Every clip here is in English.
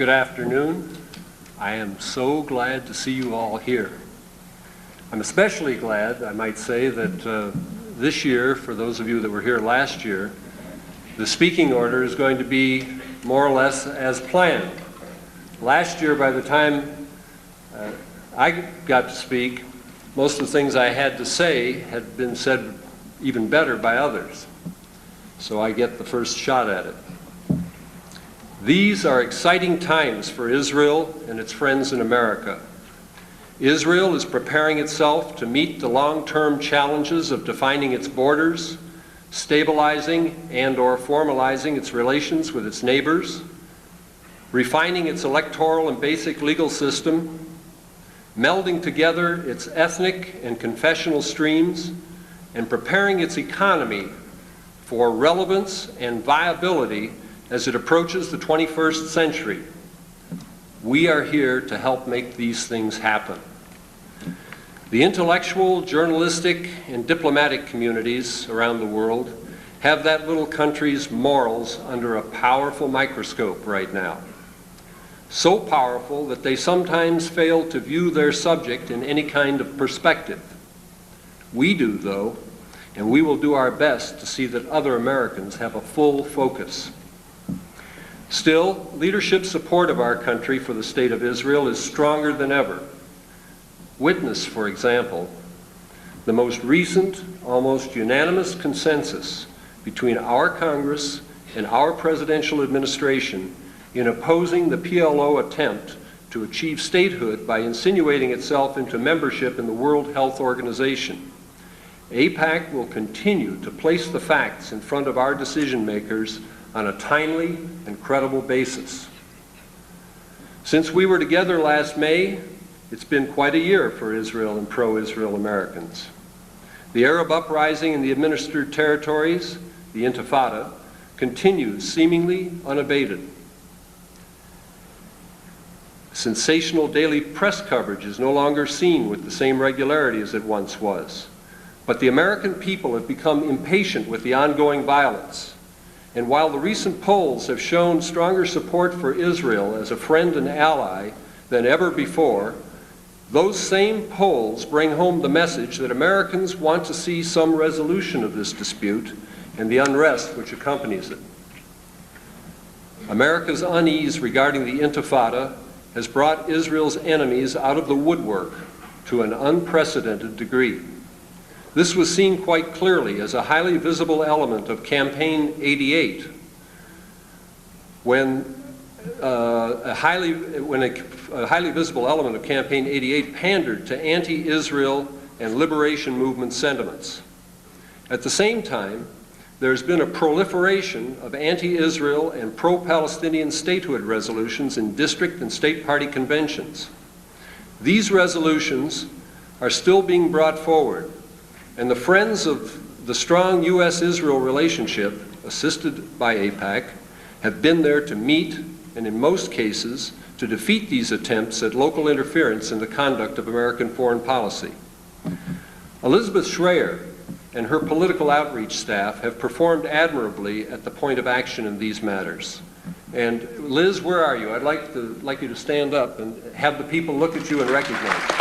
Good afternoon. I am so glad to see you all here. I'm especially glad, I might say, that this year, for those of you that were here last year, the speaking order is going to be more or less as planned. Last year, by the time I got to speak, most of the things I had to say had been said even better by others. So I get the first shot at it. These are exciting times for Israel and its friends in America. Israel is preparing itself to meet the long-term challenges of defining its borders, stabilizing and/or formalizing its relations with its neighbors, refining its electoral and basic legal system, melding together its ethnic and confessional streams, and preparing its economy for relevance and viability as it approaches the 21st century. We are here to help make these things happen. The intellectual, journalistic, and diplomatic communities around the world have that little country's morals under a powerful microscope right now. So powerful that they sometimes fail to view their subject in any kind of perspective. We do, though, and we will do our best to see that other Americans have a full focus. Still, leadership support of our country for the State of Israel is stronger than ever. Witness, for example, the most recent, almost unanimous consensus between our Congress and our presidential administration in opposing the PLO attempt to achieve statehood by insinuating itself into membership in the World Health Organization. AIPAC will continue to place the facts in front of our decision makers on a timely and credible basis. Since we were together last May, it's been quite a year for Israel and pro-Israel Americans. The Arab uprising in the administered territories, the Intifada, continues seemingly unabated. Sensational daily press coverage is no longer seen with the same regularity as it once was. But the American people have become impatient with the ongoing violence. And while the recent polls have shown stronger support for Israel as a friend and ally than ever before, those same polls bring home the message that Americans want to see some resolution of this dispute and the unrest which accompanies it. America's unease regarding the Intifada has brought Israel's enemies out of the woodwork to an unprecedented degree. This was seen quite clearly as a highly visible element of Campaign 88, when a highly visible element of Campaign 88 pandered to anti-Israel and liberation movement sentiments. At the same time, there's been a proliferation of anti-Israel and pro-Palestinian statehood resolutions in district and state party conventions. These resolutions are still being brought forward, and the friends of the strong U.S.-Israel relationship, assisted by AIPAC, have been there to meet and, in most cases, to defeat these attempts at local interference in the conduct of American foreign policy. Elizabeth Schreier and her political outreach staff have performed admirably at the point of action in these matters. And Liz, where are you? I'd like you to stand up and have the people look at you and recognize you.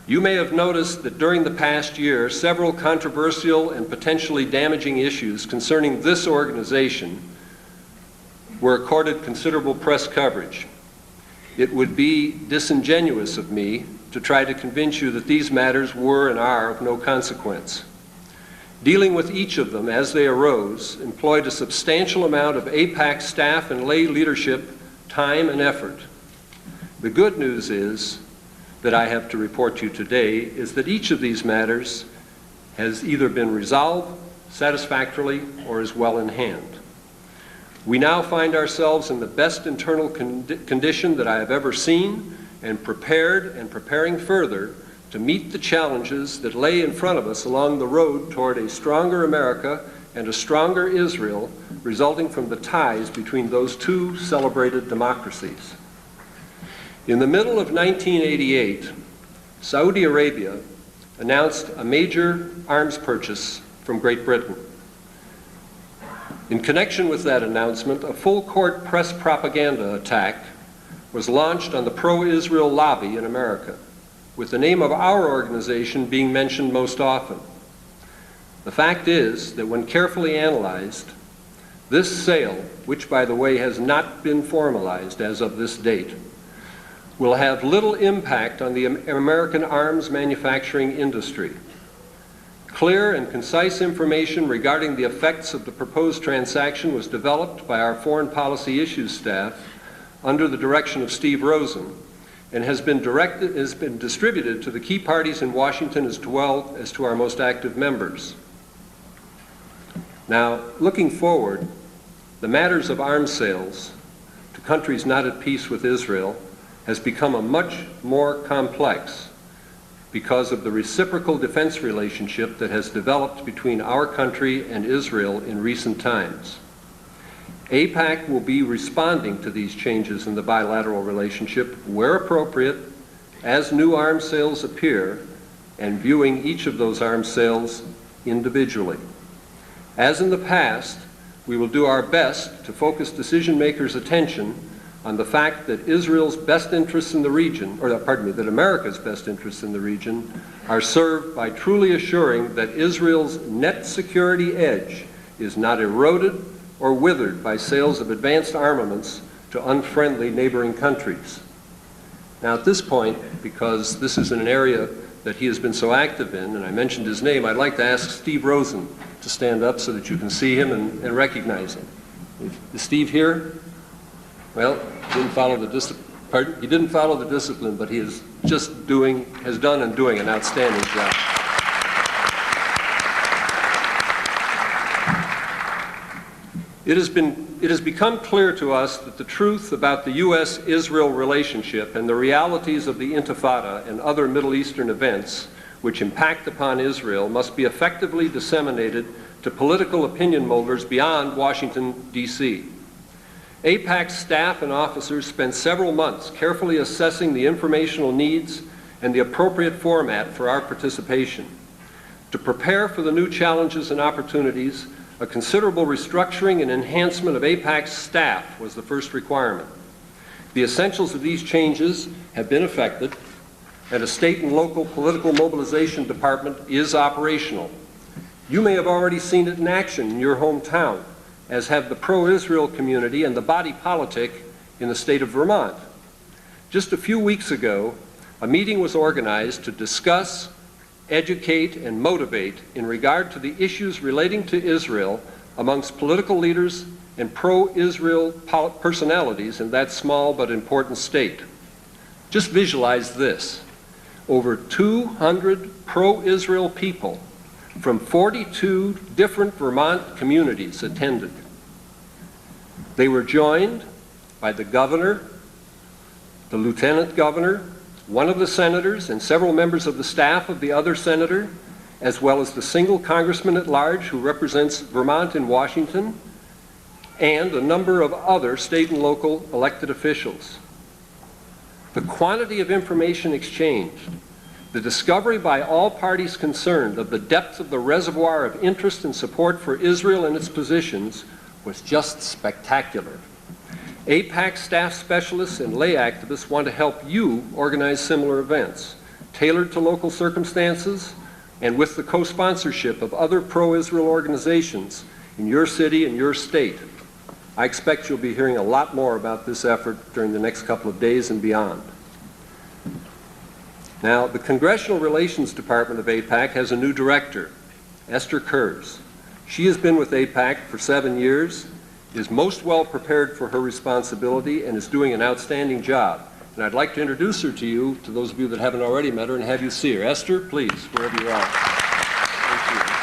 You may have noticed that during the past year, several controversial and potentially damaging issues concerning this organization were accorded considerable press coverage. It would be disingenuous of me to try to convince you that these matters were and are of no consequence. Dealing with each of them as they arose employed a substantial amount of AIPAC staff and lay leadership time and effort. The good news is that I have to report to you today is that each of these matters has either been resolved satisfactorily or is well in hand. We now find ourselves in the best internal condition that I have ever seen and prepared and preparing further to meet the challenges that lay in front of us along the road toward a stronger America and a stronger Israel resulting from the ties between those two celebrated democracies. In the middle of 1988, Saudi Arabia announced a major arms purchase from Great Britain. In connection with that announcement, a full-court press propaganda attack was launched on the pro-Israel lobby in America, with the name of our organization being mentioned most often. The fact is that when carefully analyzed, this sale, which by the way has not been formalized as of this date, will have little impact on the American arms manufacturing industry. Clear and concise information regarding the effects of the proposed transaction was developed by our foreign policy issues staff under the direction of Steve Rosen, and has been distributed to the key parties in Washington as well as to our most active members. Now, looking forward, the matters of arms sales to countries not at peace with Israel has become a much more complex because of the reciprocal defense relationship that has developed between our country and Israel in recent times. AIPAC will be responding to these changes in the bilateral relationship where appropriate as new arms sales appear, and viewing each of those arms sales individually. As in the past, we will do our best to focus decision makers' attention on the fact that Israel's best interests in the region, that America's best interests in the region are served by truly assuring that Israel's net security edge is not eroded or withered by sales of advanced armaments to unfriendly neighboring countries. Now at this point, because this is an area that he has been so active in, and I mentioned his name, I'd like to ask Steve Rosen to stand up so that you can see him and recognize him. Is Steve here? Well, he didn't follow the discipline, but he is has done and doing an outstanding job. It has become clear to us that the truth about the U.S.-Israel relationship and the realities of the Intifada and other Middle Eastern events which impact upon Israel must be effectively disseminated to political opinion molders beyond Washington, D.C. AIPAC's staff and officers spent several months carefully assessing the informational needs and the appropriate format for our participation. To prepare for the new challenges and opportunities, a considerable restructuring and enhancement of AIPAC's staff was the first requirement. The essentials of these changes have been effected, and a state and local political mobilization department is operational. You may have already seen it in action in your hometown, as have the pro-Israel community and the body politic in the state of Vermont. Just a few weeks ago, a meeting was organized to discuss, educate, and motivate in regard to the issues relating to Israel amongst political leaders and pro-Israel personalities in that small but important state. Just visualize this. Over 200 pro-Israel people from 42 different Vermont communities attended. They were joined by the governor, the lieutenant governor, one of the senators, and several members of the staff of the other senator, as well as the single congressman at large who represents Vermont in Washington, and a number of other state and local elected officials. The quantity of information exchanged, the discovery by all parties concerned of the depth of the reservoir of interest and support for Israel and its positions was just spectacular. AIPAC staff specialists and lay activists want to help you organize similar events, tailored to local circumstances and with the co-sponsorship of other pro-Israel organizations in your city and your state. I expect you'll be hearing a lot more about this effort during the next couple of days and beyond. Now, the Congressional Relations Department of AIPAC has a new director, Esther Kurz. She has been with AIPAC for 7 years, is most well prepared for her responsibility, and is doing an outstanding job. And I'd like to introduce her to you, to those of you that haven't already met her, and have you see her. Esther, please, wherever you are. Thank you.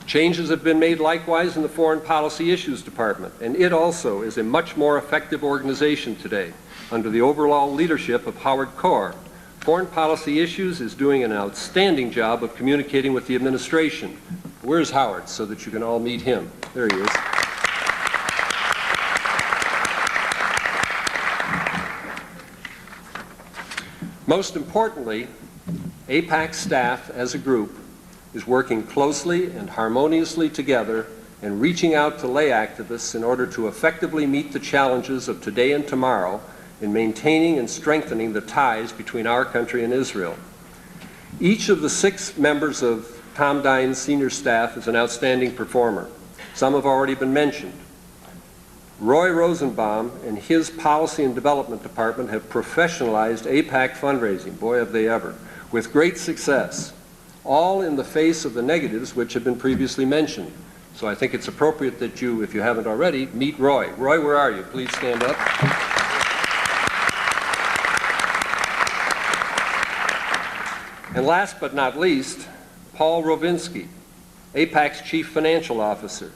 Changes have been made likewise in the Foreign Policy Issues Department, and it also is a much more effective organization today under the overall leadership of Howard Kohr. Foreign Policy Issues is doing an outstanding job of communicating with the administration. Where's Howard, so that you can all meet him? There he is. Most importantly, AIPAC staff as a group is working closely and harmoniously together and reaching out to lay activists in order to effectively meet the challenges of today and tomorrow in maintaining and strengthening the ties between our country and Israel. Each of the 6 members of Tom Dine's senior staff is an outstanding performer. Some have already been mentioned. Roy Rosenbaum and his Policy and Development Department have professionalized AIPAC fundraising, boy have they ever, with great success, all in the face of the negatives which have been previously mentioned. So I think it's appropriate that you, if you haven't already, meet Roy. Roy, where are you? Please stand up. And last but not least, Paul Rovinsky, AIPAC's Chief Financial Officer,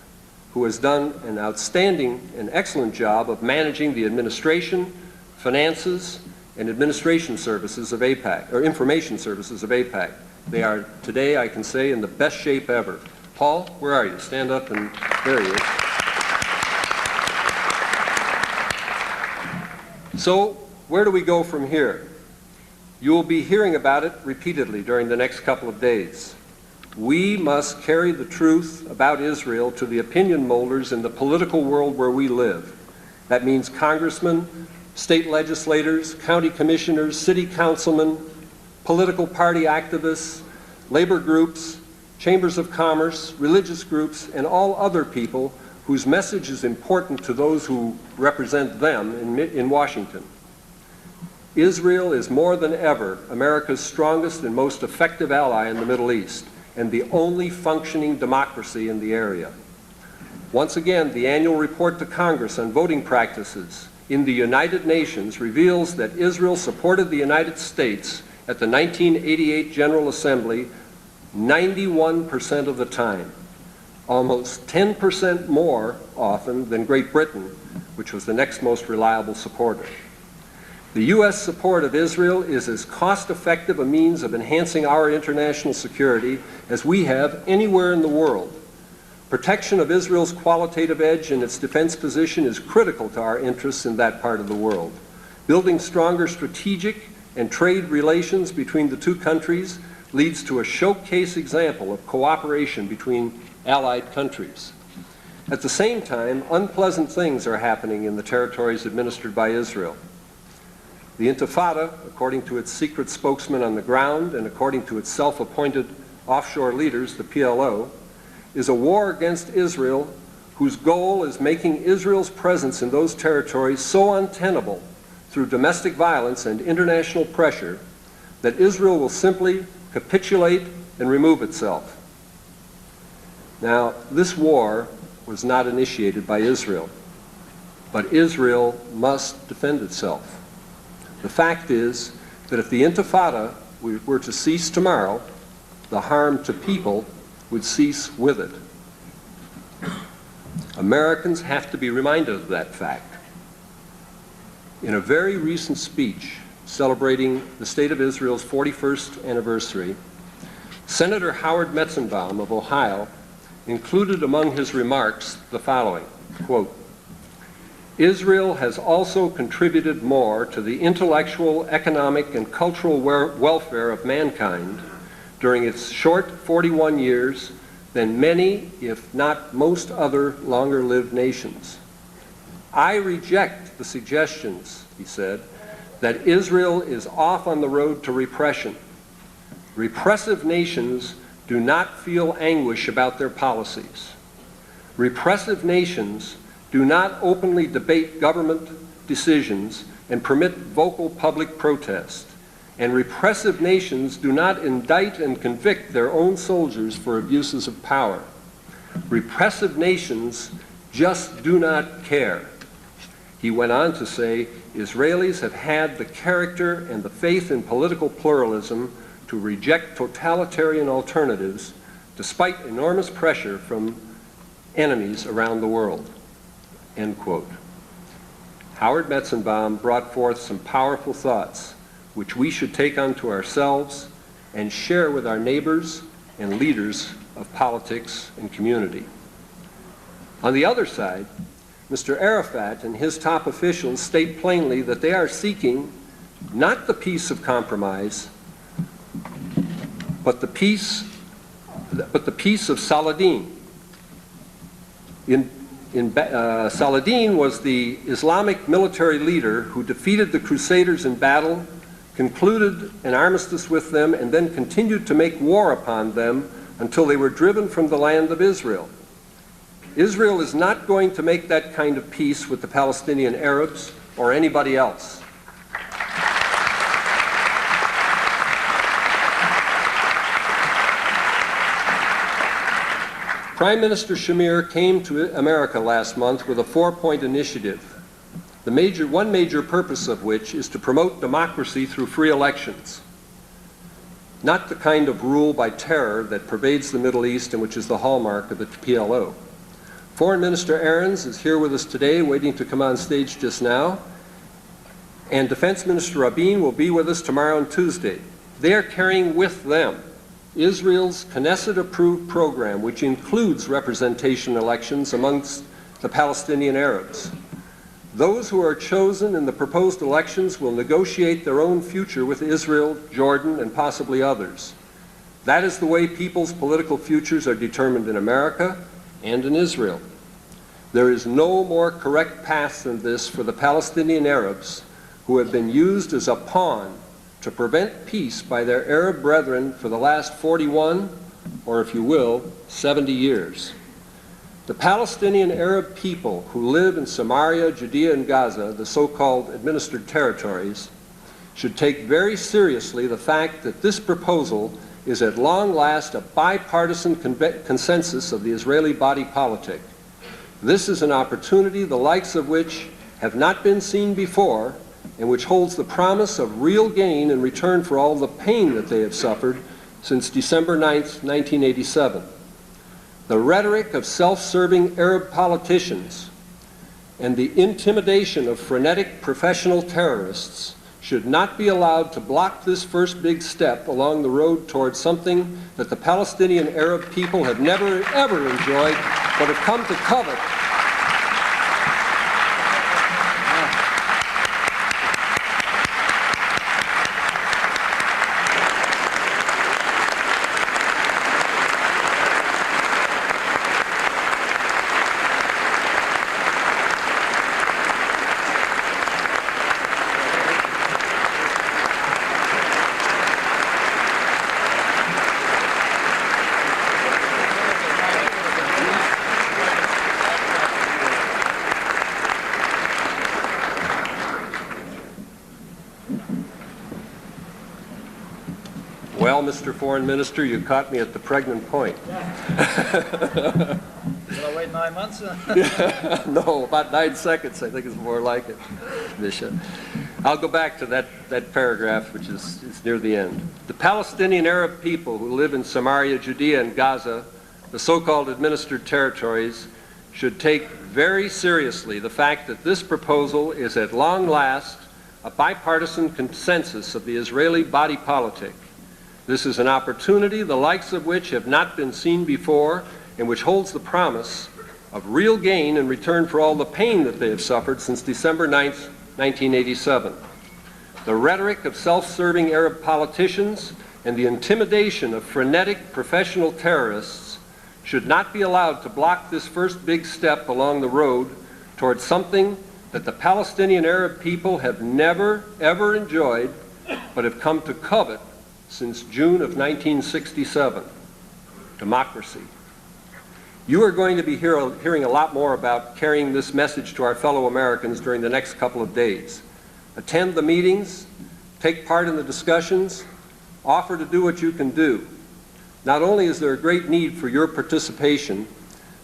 who has done an outstanding and excellent job of managing the administration, finances, and administration services of AIPAC, or information services of AIPAC. They are today, I can say, in the best shape ever. Paul, where are you? Stand up, and there he is. So, where do we go from here? You will be hearing about it repeatedly during the next couple of days. We must carry the truth about Israel to the opinion molders in the political world where we live. That means congressmen, state legislators, county commissioners, city councilmen, political party activists, labor groups, chambers of commerce, religious groups, and all other people whose message is important to those who represent them in Washington. Israel is more than ever America's strongest and most effective ally in the Middle East, and the only functioning democracy in the area. Once again, the annual report to Congress on voting practices in the United Nations reveals that Israel supported the United States at the 1988 General Assembly 91% of the time, almost 10% more often than Great Britain, which was the next most reliable supporter. The U.S. support of Israel is as cost-effective a means of enhancing our international security as we have anywhere in the world. Protection of Israel's qualitative edge and its defense position is critical to our interests in that part of the world. Building stronger strategic and trade relations between the two countries leads to a showcase example of cooperation between allied countries. At the same time, unpleasant things are happening in the territories administered by Israel. The Intifada, according to its secret spokesman on the ground and according to its self-appointed offshore leaders, the PLO, is a war against Israel whose goal is making Israel's presence in those territories so untenable through domestic violence and international pressure that Israel will simply capitulate and remove itself. Now, this war was not initiated by Israel, but Israel must defend itself. The fact is that if the Intifada were to cease tomorrow, the harm to people would cease with it. Americans have to be reminded of that fact. In a very recent speech celebrating the State of Israel's 41st anniversary, Senator Howard Metzenbaum of Ohio included among his remarks the following, quote, "Israel has also contributed more to the intellectual, economic, and cultural welfare of mankind during its short 41 years than many, if not most other longer-lived nations. I reject the suggestions," he said, "that Israel is off on the road to repression. Repressive nations do not feel anguish about their policies. Repressive nations do not openly debate government decisions and permit vocal public protest. And repressive nations do not indict and convict their own soldiers for abuses of power. Repressive nations just do not care." He went on to say, "Israelis have had the character and the faith in political pluralism to reject totalitarian alternatives despite enormous pressure from enemies around the world." End quote. Howard Metzenbaum brought forth some powerful thoughts which we should take unto ourselves and share with our neighbors and leaders of politics and community. On the other side, Mr. Arafat and his top officials state plainly that they are seeking not the peace of compromise, but the peace of Saladin. Saladin was the Islamic military leader who defeated the Crusaders in battle, concluded an armistice with them, and then continued to make war upon them until they were driven from the land of Israel. Israel is not going to make that kind of peace with the Palestinian Arabs or anybody else. Prime Minister Shamir came to America last month with a 4-point initiative, one major purpose of which is to promote democracy through free elections, not the kind of rule by terror that pervades the Middle East and which is the hallmark of the PLO. Foreign Minister Arens is here with us today, waiting to come on stage just now, and Defense Minister Rabin will be with us tomorrow and Tuesday. They are carrying with them Israel's Knesset-approved program, which includes representation elections amongst the Palestinian Arabs. Those who are chosen in the proposed elections will negotiate their own future with Israel, Jordan, and possibly others. That is the way people's political futures are determined in America and in Israel. There is no more correct path than this for the Palestinian Arabs, who have been used as a pawn to prevent peace by their Arab brethren for the last 41, or if you will, 70 years. The Palestinian Arab people who live in Samaria, Judea, and Gaza, the so-called administered territories, should take very seriously the fact that this proposal is at long last a bipartisan consensus of the Israeli body politic. This is an opportunity the likes of which have not been seen before, and which holds the promise of real gain in return for all the pain that they have suffered since December 9th, 1987. The rhetoric of self-serving Arab politicians and the intimidation of frenetic professional terrorists should not be allowed to block this first big step along the road towards something that the Palestinian Arab people have never, ever enjoyed, but have come to covet. Well, Mr. Foreign Minister, you caught me at the pregnant point. Will I wait 9 months? No, about 9 seconds, I think is more like it, Bishop. I'll go back to that paragraph, which is near the end. The Palestinian Arab people who live in Samaria, Judea, and Gaza, the so-called administered territories, should take very seriously the fact that this proposal is at long last a bipartisan consensus of the Israeli body politic. This is an opportunity the likes of which have not been seen before, and which holds the promise of real gain in return for all the pain that they have suffered since December 9th, 1987. The rhetoric of self-serving Arab politicians and the intimidation of frenetic professional terrorists should not be allowed to block this first big step along the road towards something that the Palestinian Arab people have never, ever enjoyed, but have come to covet since June of 1967, democracy. You are going to be hearing a lot more about carrying this message to our fellow Americans during the next couple of days. Attend the meetings, take part in the discussions, offer to do what you can do. Not only is there a great need for your participation,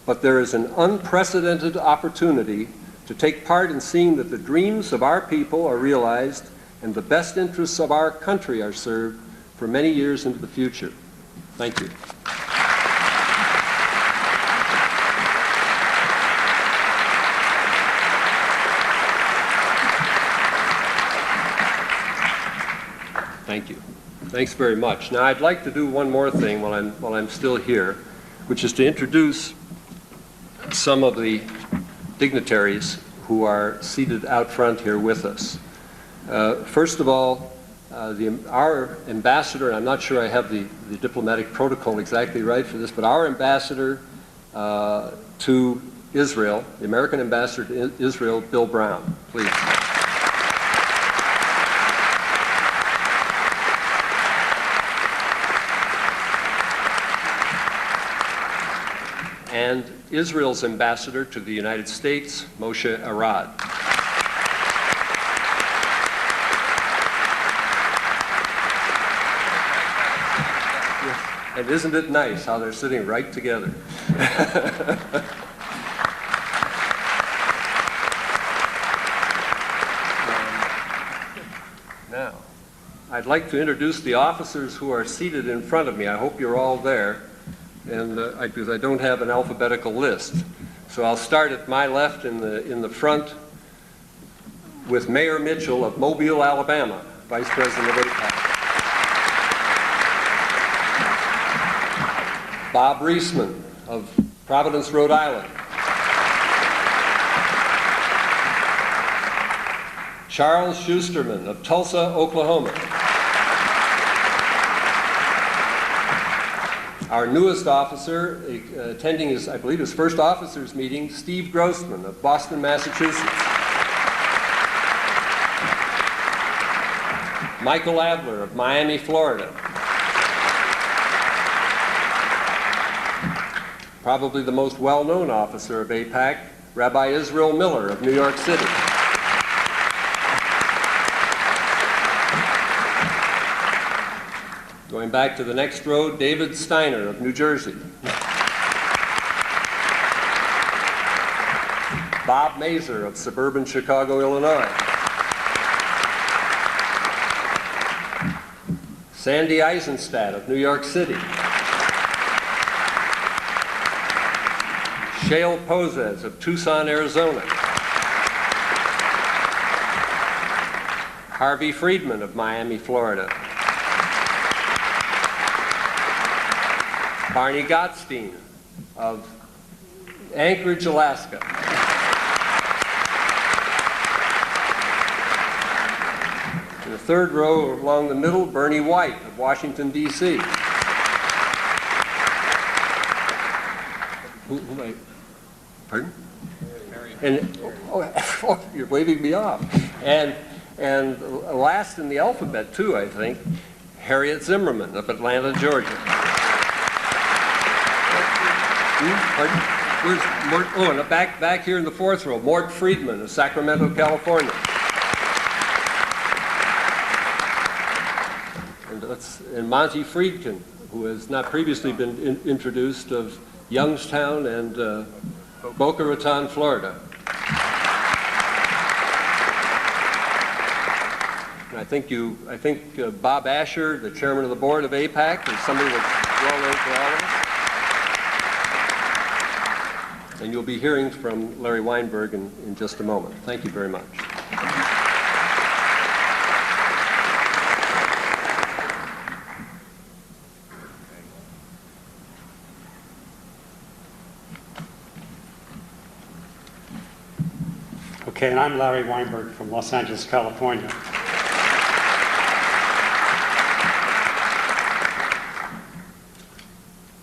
but there is an unprecedented opportunity to take part in seeing that the dreams of our people are realized and the best interests of our country are served for many years into the future. Thank you. Thank you. Thanks very much. Now I'd like to do one more thing while I'm still here, which is to introduce some of the dignitaries who are seated out front here with us. First of all, our ambassador, and I'm not sure I have the diplomatic protocol exactly right for this, but our ambassador to Israel, the American ambassador to Israel, Bill Brown, please. And Israel's ambassador to the United States, Moshe Arad. And isn't it nice how they're sitting right together? Now, I'd like to introduce the officers who are seated in front of me. I hope you're all there, and because I don't have an alphabetical list. So I'll start at my left in the front with Mayor Mitchell of Mobile, Alabama, Vice President of AIPAC. Bob Reisman of Providence, Rhode Island. Charles Schusterman of Tulsa, Oklahoma. Our newest officer, attending his, I believe, his first officers meeting, Steve Grossman of Boston, Massachusetts. Michael Adler of Miami, Florida. Probably the most well-known officer of AIPAC, Rabbi Israel Miller of New York City. Going back to the next row, David Steiner of New Jersey. Bob Mazer of suburban Chicago, Illinois. Sandy Eisenstadt of New York City. Shale Pozes of Tucson, Arizona. Harvey Friedman of Miami, Florida. Barney Gottstein of Anchorage, Alaska. In the third row along the middle, Bernie White of Washington, D.C. Pardon? And oh, you're waving me off. And last in the alphabet too, I think, Harriet Zimmerman of Atlanta, Georgia. Pardon? Where's Mort? Oh, and back here in the fourth row, Mort Friedman of Sacramento, California. And Monty Friedkin, who has not previously been introduced, of Youngstown and Boca Raton, Florida. And I think Bob Asher, the chairman of the board of AIPAC, is somebody that's well known to all of us. And you'll be hearing from Larry Weinberg in just a moment. Thank you very much. Okay, and I'm Larry Weinberg from Los Angeles, California.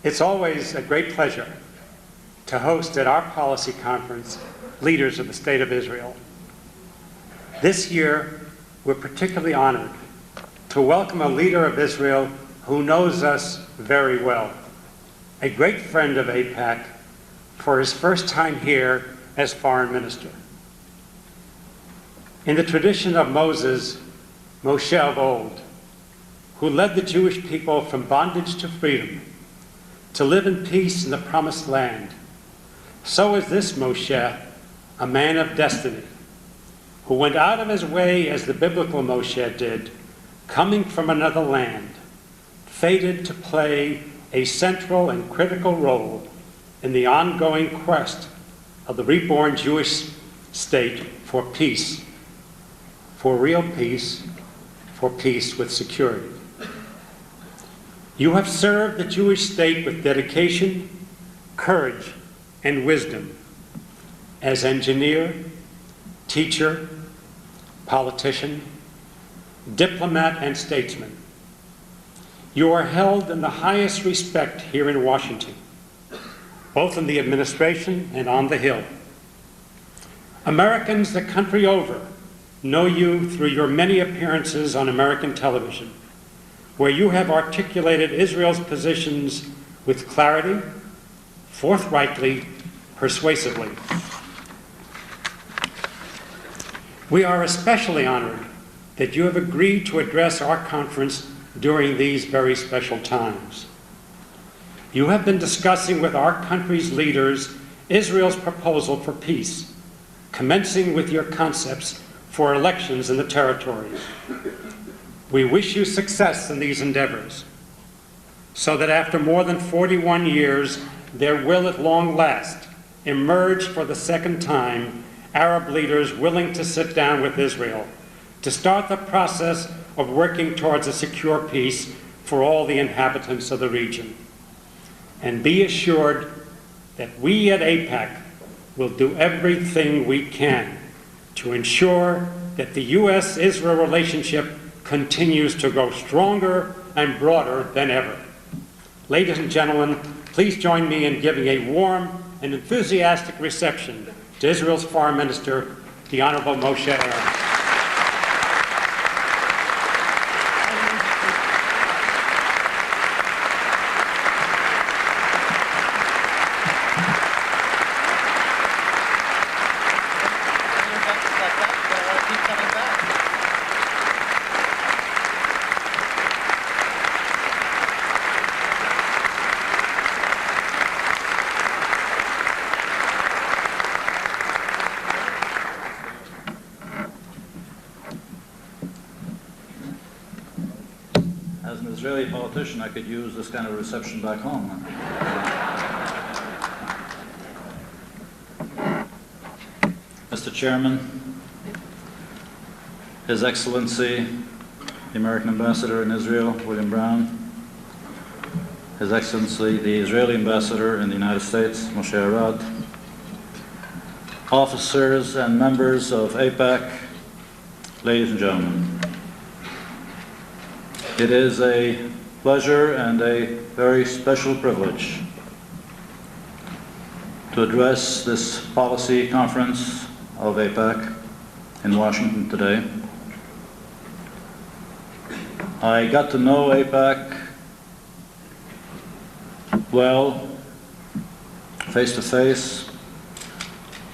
It's always a great pleasure to host at our policy conference leaders of the State of Israel. This year, we're particularly honored to welcome a leader of Israel who knows us very well, a great friend of AIPAC, for his first time here as foreign minister. In the tradition of Moses, Moshe of old, who led the Jewish people from bondage to freedom, to live in peace in the promised land, so is this Moshe, a man of destiny, who went out of his way as the biblical Moshe did, coming from another land, fated to play a central and critical role in the ongoing quest of the reborn Jewish state for peace, for real peace, for peace with security. You have served the Jewish state with dedication, courage, and wisdom as engineer, teacher, politician, diplomat, and statesman. You are held in the highest respect here in Washington, both in the administration and on the Hill. Americans the country over know you through your many appearances on American television, where you have articulated Israel's positions with clarity, forthrightly, persuasively. We are especially honored that you have agreed to address our conference during these very special times. You have been discussing with our country's leaders Israel's proposal for peace, commencing with your concepts for elections in the territories. We wish you success in these endeavors, so that after more than 41 years, there will at long last emerge for the second time Arab leaders willing to sit down with Israel to start the process of working towards a secure peace for all the inhabitants of the region. And be assured that we at AIPAC will do everything we can to ensure that the U.S.-Israel relationship continues to grow stronger and broader than ever. Ladies and gentlemen, please join me in giving a warm and enthusiastic reception to Israel's Foreign Minister, the Honorable Moshe Arens. As an Israeli politician, I could use this kind of reception back home. Mr. Chairman, His Excellency, the American Ambassador in Israel, William Brown, His Excellency, the Israeli Ambassador in the United States, Moshe Arad, officers and members of AIPAC, ladies and gentlemen. It is a pleasure and a very special privilege to address this policy conference of AIPAC in Washington today. I got to know AIPAC well, face to face,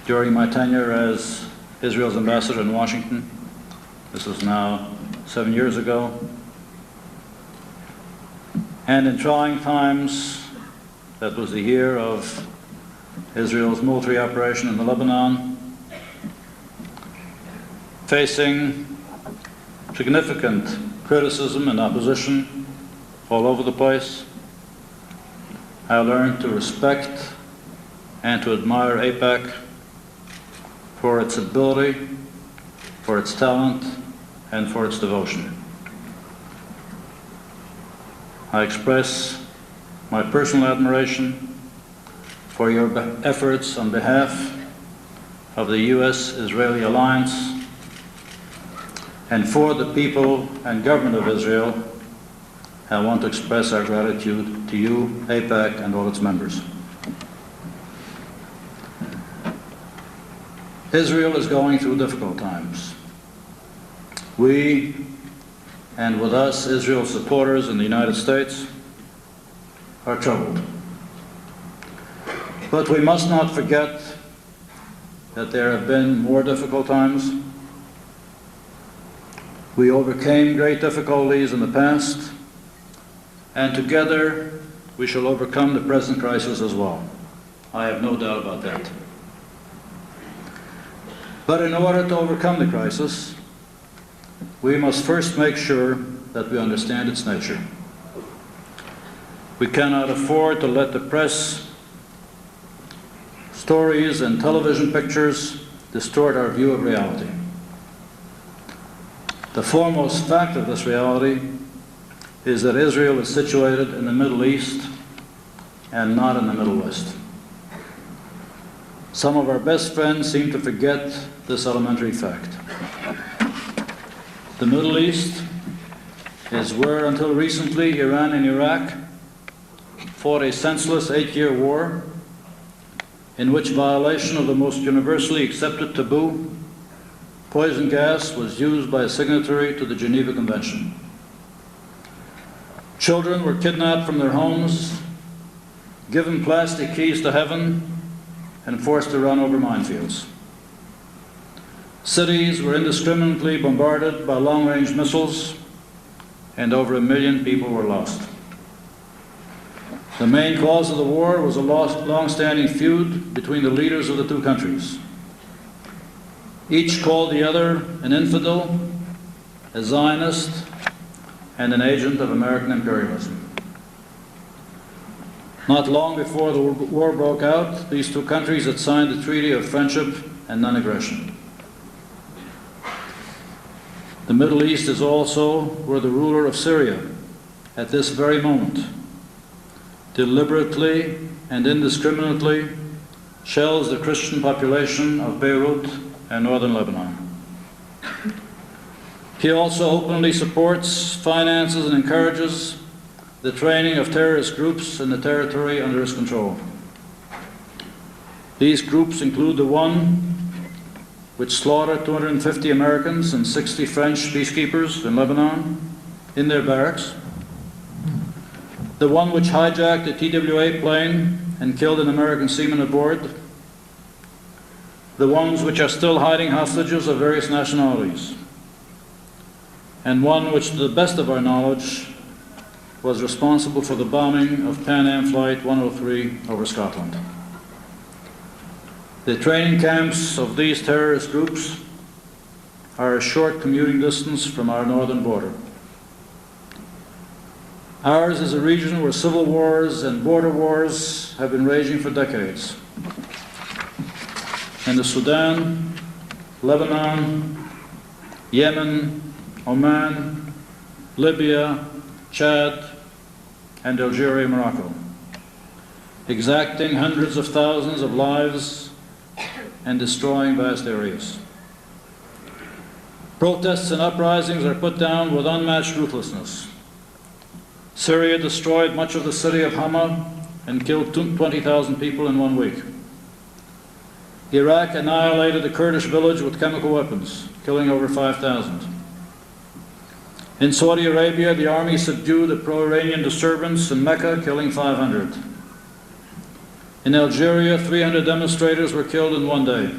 during my tenure as Israel's ambassador in Washington. This is now 7 years ago. And in trying times, that was the year of Israel's military operation in the Lebanon, facing significant criticism and opposition all over the place, I learned to respect and to admire AIPAC for its ability, for its talent, and for its devotion. I express my personal admiration for your efforts on behalf of the U.S.-Israeli alliance and for the people and government of Israel. I want to express our gratitude to you, AIPAC, and all its members. Israel is going through difficult times. We, and with us, Israel's supporters in the United States, are troubled. But we must not forget that there have been more difficult times. We overcame great difficulties in the past, and together we shall overcome the present crisis as well. I have no doubt about that. But in order to overcome the crisis, we must first make sure that we understand its nature. We cannot afford to let the press, stories, and television pictures distort our view of reality. The foremost fact of this reality is that Israel is situated in the Middle East and not in the Middle West. Some of our best friends seem to forget this elementary fact. The Middle East is where, until recently, Iran and Iraq fought a senseless 8-year war in which violation of the most universally accepted taboo, poison gas, was used by a signatory to the Geneva Convention. Children were kidnapped from their homes, given plastic keys to heaven, and forced to run over minefields. Cities were indiscriminately bombarded by long-range missiles, and over 1 million people were lost. The main cause of the war was a long-standing feud between the leaders of the two countries. Each called the other an infidel, a Zionist, and an agent of American imperialism. Not long before the war broke out, these two countries had signed a treaty of friendship and non-aggression. The Middle East is also where the ruler of Syria, at this very moment, deliberately and indiscriminately shells the Christian population of Beirut and northern Lebanon. He also openly supports, finances, and encourages the training of terrorist groups in the territory under his control. These groups include the one which slaughtered 250 Americans and 60 French peacekeepers in Lebanon in their barracks, the one which hijacked a TWA plane and killed an American seaman aboard, the ones which are still hiding hostages of various nationalities, and one which, to the best of our knowledge, was responsible for the bombing of Pan Am Flight 103 over Scotland. The training camps of these terrorist groups are a short commuting distance from our northern border. Ours is a region where civil wars and border wars have been raging for decades. In the Sudan, Lebanon, Yemen, Oman, Libya, Chad, and Algeria, Morocco, exacting hundreds of thousands of lives and destroying vast areas. Protests and uprisings are put down with unmatched ruthlessness. Syria destroyed much of the city of Hama and killed 20,000 people in 1 week. Iraq annihilated a Kurdish village with chemical weapons, killing over 5,000. In Saudi Arabia, the army subdued a pro-Iranian disturbance in Mecca, killing 500. In Algeria, 300 demonstrators were killed in 1 day.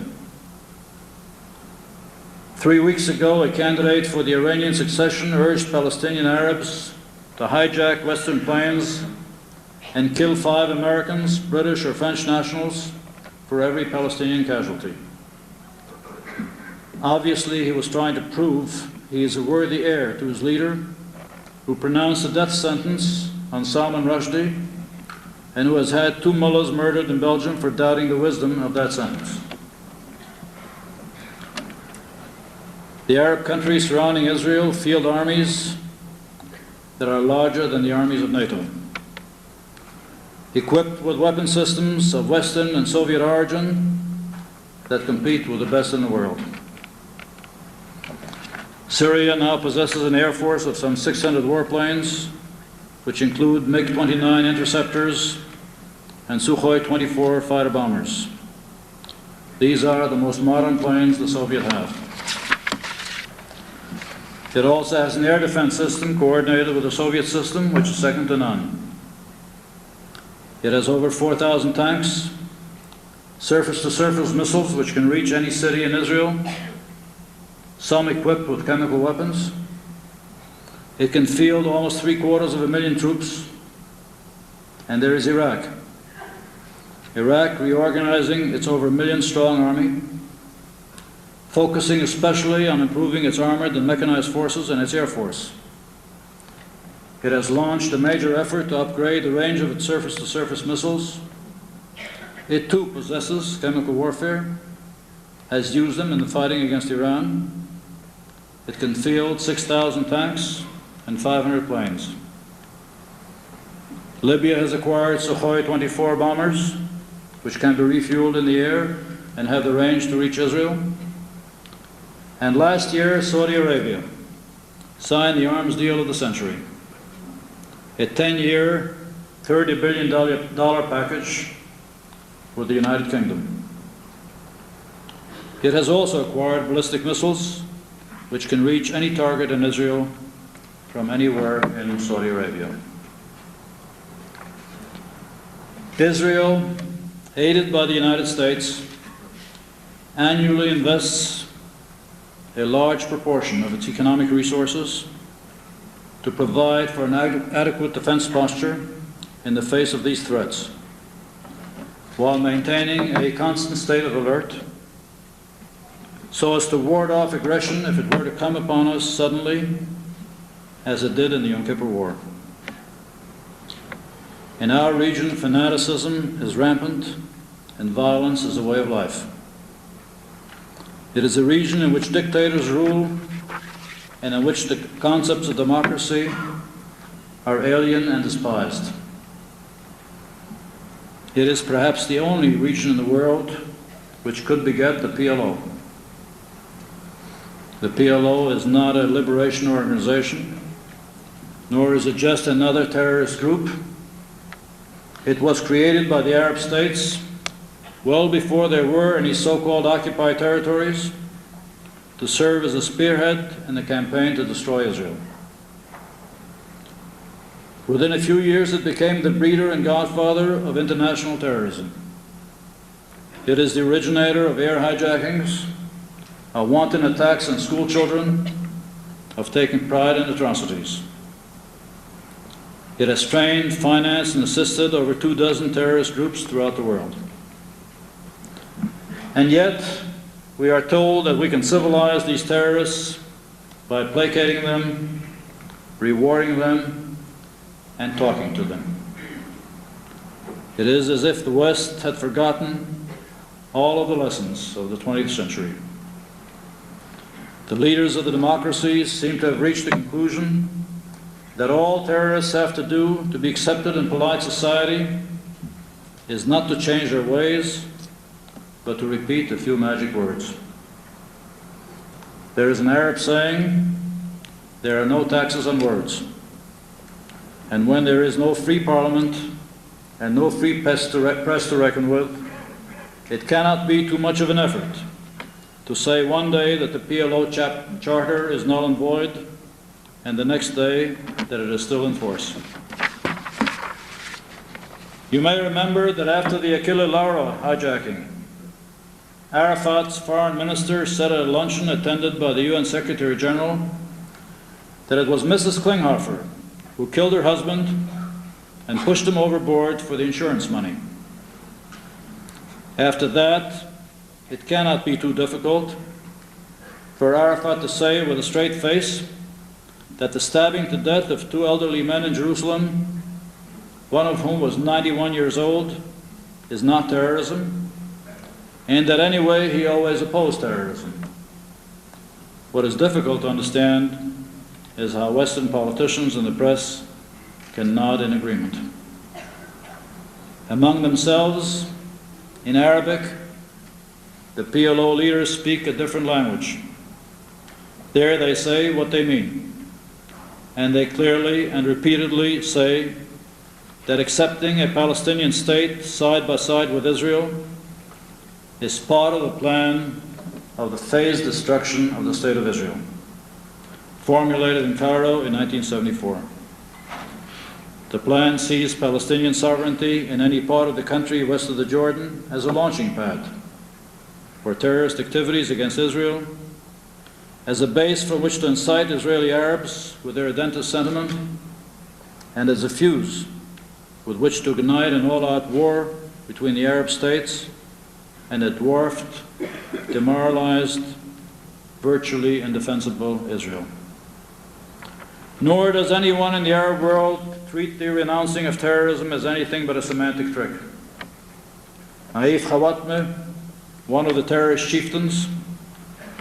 3 weeks ago, a candidate for the Iranian succession urged Palestinian Arabs to hijack Western planes and kill 5 Americans, British, or French nationals for every Palestinian casualty. Obviously, he was trying to prove he is a worthy heir to his leader, who pronounced a death sentence on Salman Rushdie and who has had 2 mullahs murdered in Belgium for doubting the wisdom of that sentence. The Arab countries surrounding Israel field armies that are larger than the armies of NATO, equipped with weapon systems of Western and Soviet origin that compete with the best in the world. Syria now possesses an air force of some 600 warplanes, which include MiG-29 interceptors and Sukhoi 24 fighter bombers. These are the most modern planes the Soviets have. It also has an air defense system coordinated with the Soviet system, which is second to none. It has over 4,000 tanks, surface-to-surface missiles which can reach any city in Israel, some equipped with chemical weapons. It can field almost 750,000 troops. And there is Iraq. Iraq reorganizing its over 1 million strong army, focusing especially on improving its armored and mechanized forces and its air force. It has launched a major effort to upgrade the range of its surface-to-surface missiles. It too possesses chemical warfare, has used them in the fighting against Iran. It can field 6,000 tanks and 500 planes. Libya has acquired Sukhoi 24 bombers, which can be refueled in the air and have the range to reach Israel. And last year, Saudi Arabia signed the arms deal of the century, a 10-year, $30 billion package with the United Kingdom. It has also acquired ballistic missiles, which can reach any target in Israel from anywhere in Saudi Arabia. Israel, aided by the United States, annually invests a large proportion of its economic resources to provide for an adequate defense posture in the face of these threats, while maintaining a constant state of alert so as to ward off aggression if it were to come upon us suddenly, as it did in the Yom Kippur War. In our region, fanaticism is rampant and violence is a way of life. It is a region in which dictators rule and in which the concepts of democracy are alien and despised. It is perhaps the only region in the world which could beget the PLO. The PLO is not a liberation organization, nor is it just another terrorist group. It was created by the Arab states well before there were any so-called occupied territories to serve as a spearhead in the campaign to destroy Israel. Within a few years, it became the breeder and godfather of international terrorism. It is the originator of air hijackings, of wanton attacks on school children, of taking pride in atrocities. It has trained, financed, and assisted over 24 terrorist groups throughout the world. And yet, we are told that we can civilize these terrorists by placating them, rewarding them, and talking to them. It is as if the West had forgotten all of the lessons of the 20th century. The leaders of the democracies seem to have reached the conclusion that all terrorists have to do to be accepted in polite society is not to change their ways, but to repeat a few magic words. There is an Arab saying, there are no taxes on words. And when there is no free parliament and no free press to reckon with, it cannot be too much of an effort to say one day that the PLO charter is null and void, and the next day that it is still in force. You may remember that after the Aquila Laura hijacking, Arafat's foreign minister said at a luncheon attended by the UN Secretary General that it was Mrs. Klinghoffer who killed her husband and pushed him overboard for the insurance money. After that, it cannot be too difficult for Arafat to say with a straight face that the stabbing to death of 2 elderly men in Jerusalem, one of whom was 91 years old, is not terrorism, and that anyway he always opposed terrorism. What is difficult to understand is how Western politicians and the press can nod in agreement. Among themselves, in Arabic, the PLO leaders speak a different language. There they say what they mean, and they clearly and repeatedly say that accepting a Palestinian state side by side with Israel is part of the plan of the phased destruction of the State of Israel, formulated in Cairo in 1974. The plan sees Palestinian sovereignty in any part of the country west of the Jordan as a launching pad for terrorist activities against Israel, as a base from which to incite Israeli Arabs with their identity sentiment, and as a fuse with which to ignite an all-out war between the Arab states and a dwarfed, demoralized, virtually indefensible Israel. Nor does anyone in the Arab world treat the renouncing of terrorism as anything but a semantic trick. Naif Khawatmeh, one of the terrorist chieftains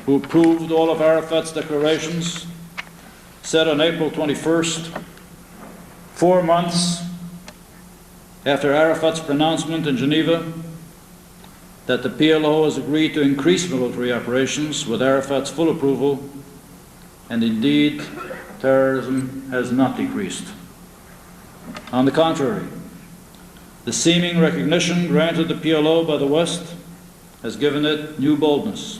who approved all of Arafat's declarations, said on April 21st, 4 months after Arafat's pronouncement in Geneva, that the PLO has agreed to increase military operations with Arafat's full approval, and indeed terrorism has not decreased. On the contrary, the seeming recognition granted the PLO by the West has given it new boldness.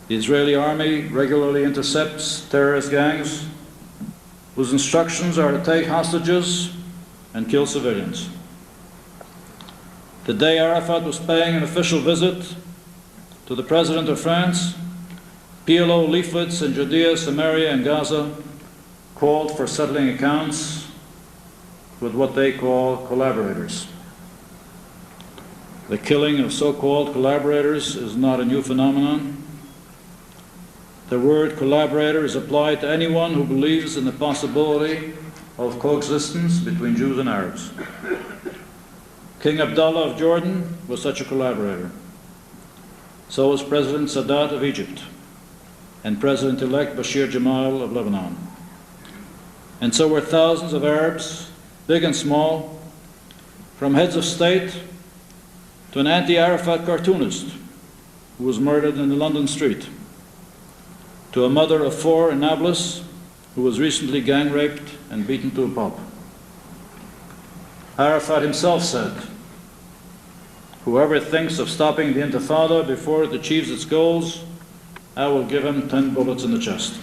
The Israeli army regularly intercepts terrorist gangs whose instructions are to take hostages and kill civilians. The day Arafat was paying an official visit to the President of France, PLO leaflets in Judea, Samaria, and Gaza called for settling accounts with what they call collaborators. The killing of so-called collaborators is not a new phenomenon. The word collaborator is applied to anyone who believes in the possibility of coexistence between Jews and Arabs. King Abdullah of Jordan was such a collaborator. So was President Sadat of Egypt and President-elect Bashir Jamal of Lebanon. And so were thousands of Arabs, big and small, from heads of state to an anti-Arafat cartoonist who was murdered in the London street, to a mother of 4 in Nablus who was recently gang raped and beaten to a pulp. Arafat himself said, "Whoever thinks of stopping the Intifada before it achieves its goals, I will give him 10 bullets in the chest."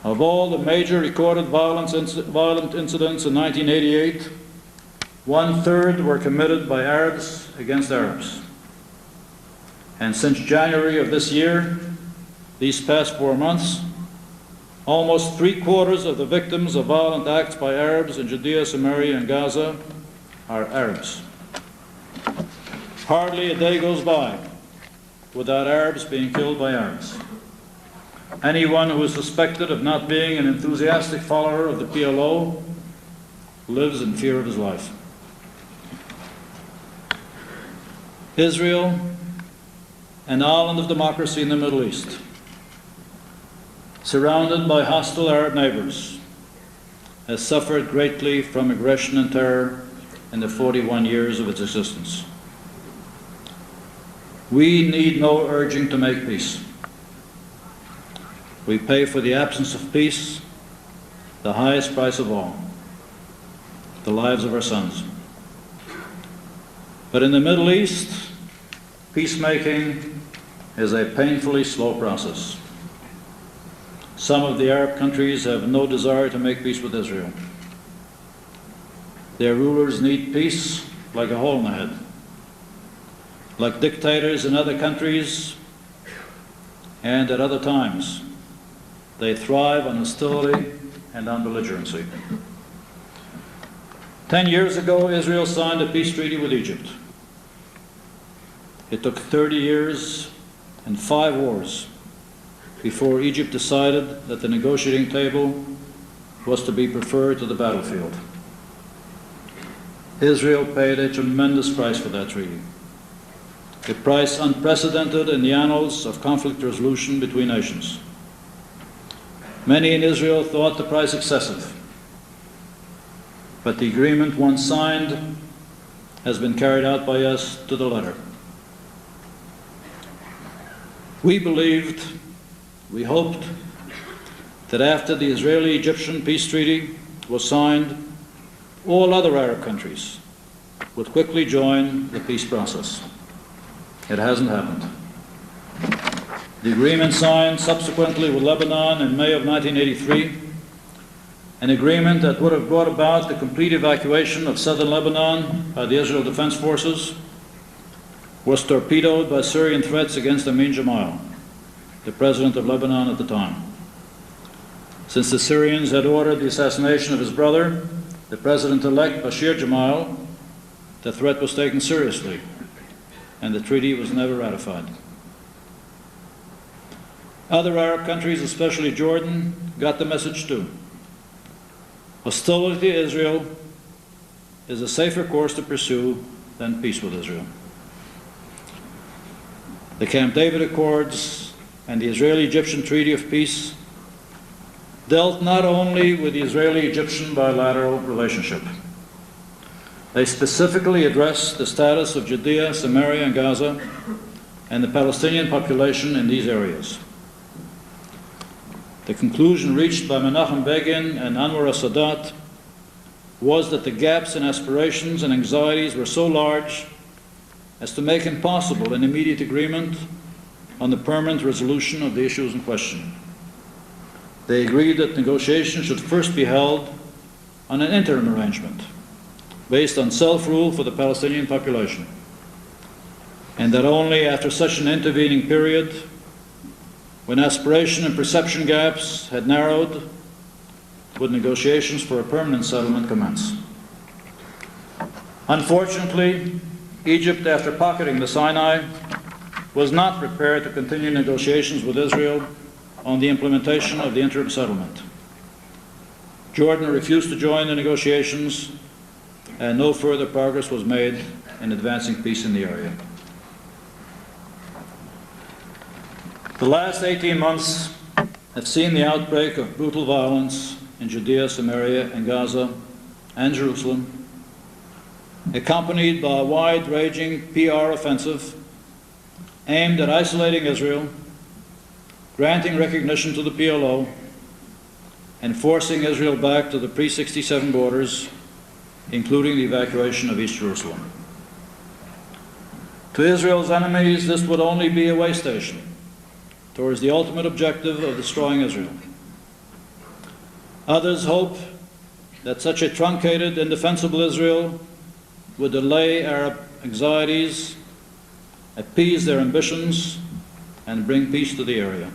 Of all the major recorded violent incidents in 1988, 1/3 were committed by Arabs against Arabs. And since January of this year, these past 4 months, almost 3/4 of the victims of violent acts by Arabs in Judea, Samaria, and Gaza are Arabs. Hardly a day goes by without Arabs being killed by Arabs. Anyone who is suspected of not being an enthusiastic follower of the PLO lives in fear of his life. Israel, an island of democracy in the Middle East, surrounded by hostile Arab neighbors, has suffered greatly from aggression and terror in the 41 years of its existence. We need no urging to make peace. We pay for the absence of peace the highest price of all, the lives of our sons. But in the Middle East, peacemaking is a painfully slow process. Some of the Arab countries have no desire to make peace with Israel. Their rulers need peace like a hole in the head. Like dictators in other countries and at other times, they thrive on hostility and on belligerency. 10 years ago, Israel signed a peace treaty with Egypt. It took 30 years and 5 wars before Egypt decided that the negotiating table was to be preferred to the battlefield. Israel paid a tremendous price for that treaty, a price unprecedented in the annals of conflict resolution between nations. Many in Israel thought the price excessive, but the agreement once signed has been carried out by us to the letter. We believed, we hoped, that after the Israeli-Egyptian peace treaty was signed, all other Arab countries would quickly join the peace process. It hasn't happened. The agreement signed subsequently with Lebanon in May of 1983, an agreement that would have brought about the complete evacuation of southern Lebanon by the Israel Defense Forces, was torpedoed by Syrian threats against Amin Jamal, the president of Lebanon at the time. Since the Syrians had ordered the assassination of his brother, the president-elect Bashir Jamal, the threat was taken seriously, and the treaty was never ratified. Other Arab countries, especially Jordan, got the message too. Hostility to Israel is a safer course to pursue than peace with Israel. The Camp David Accords and the Israeli-Egyptian Treaty of Peace dealt not only with the Israeli-Egyptian bilateral relationship. They specifically addressed the status of Judea, Samaria, and Gaza, and the Palestinian population in these areas. The conclusion reached by Menachem Begin and Anwar Sadat was that the gaps in aspirations and anxieties were so large as to make impossible an immediate agreement on the permanent resolution of the issues in question. They agreed that negotiations should first be held on an interim arrangement based on self-rule for the Palestinian population, and that only after such an intervening period, when aspiration and perception gaps had narrowed, would negotiations for a permanent settlement commence. Unfortunately, Egypt, after pocketing the Sinai, was not prepared to continue negotiations with Israel on the implementation of the interim settlement. Jordan refused to join the negotiations, and no further progress was made in advancing peace in the area. The last 18 months have seen the outbreak of brutal violence in Judea, Samaria, and Gaza, and Jerusalem, accompanied by a wide-ranging PR offensive aimed at isolating Israel, granting recognition to the PLO, and forcing Israel back to the pre-67 borders, including the evacuation of East Jerusalem. To Israel's enemies, this would only be a way station towards the ultimate objective of destroying Israel. Others hope that such a truncated, indefensible Israel would allay Arab anxieties, appease their ambitions, and bring peace to the area.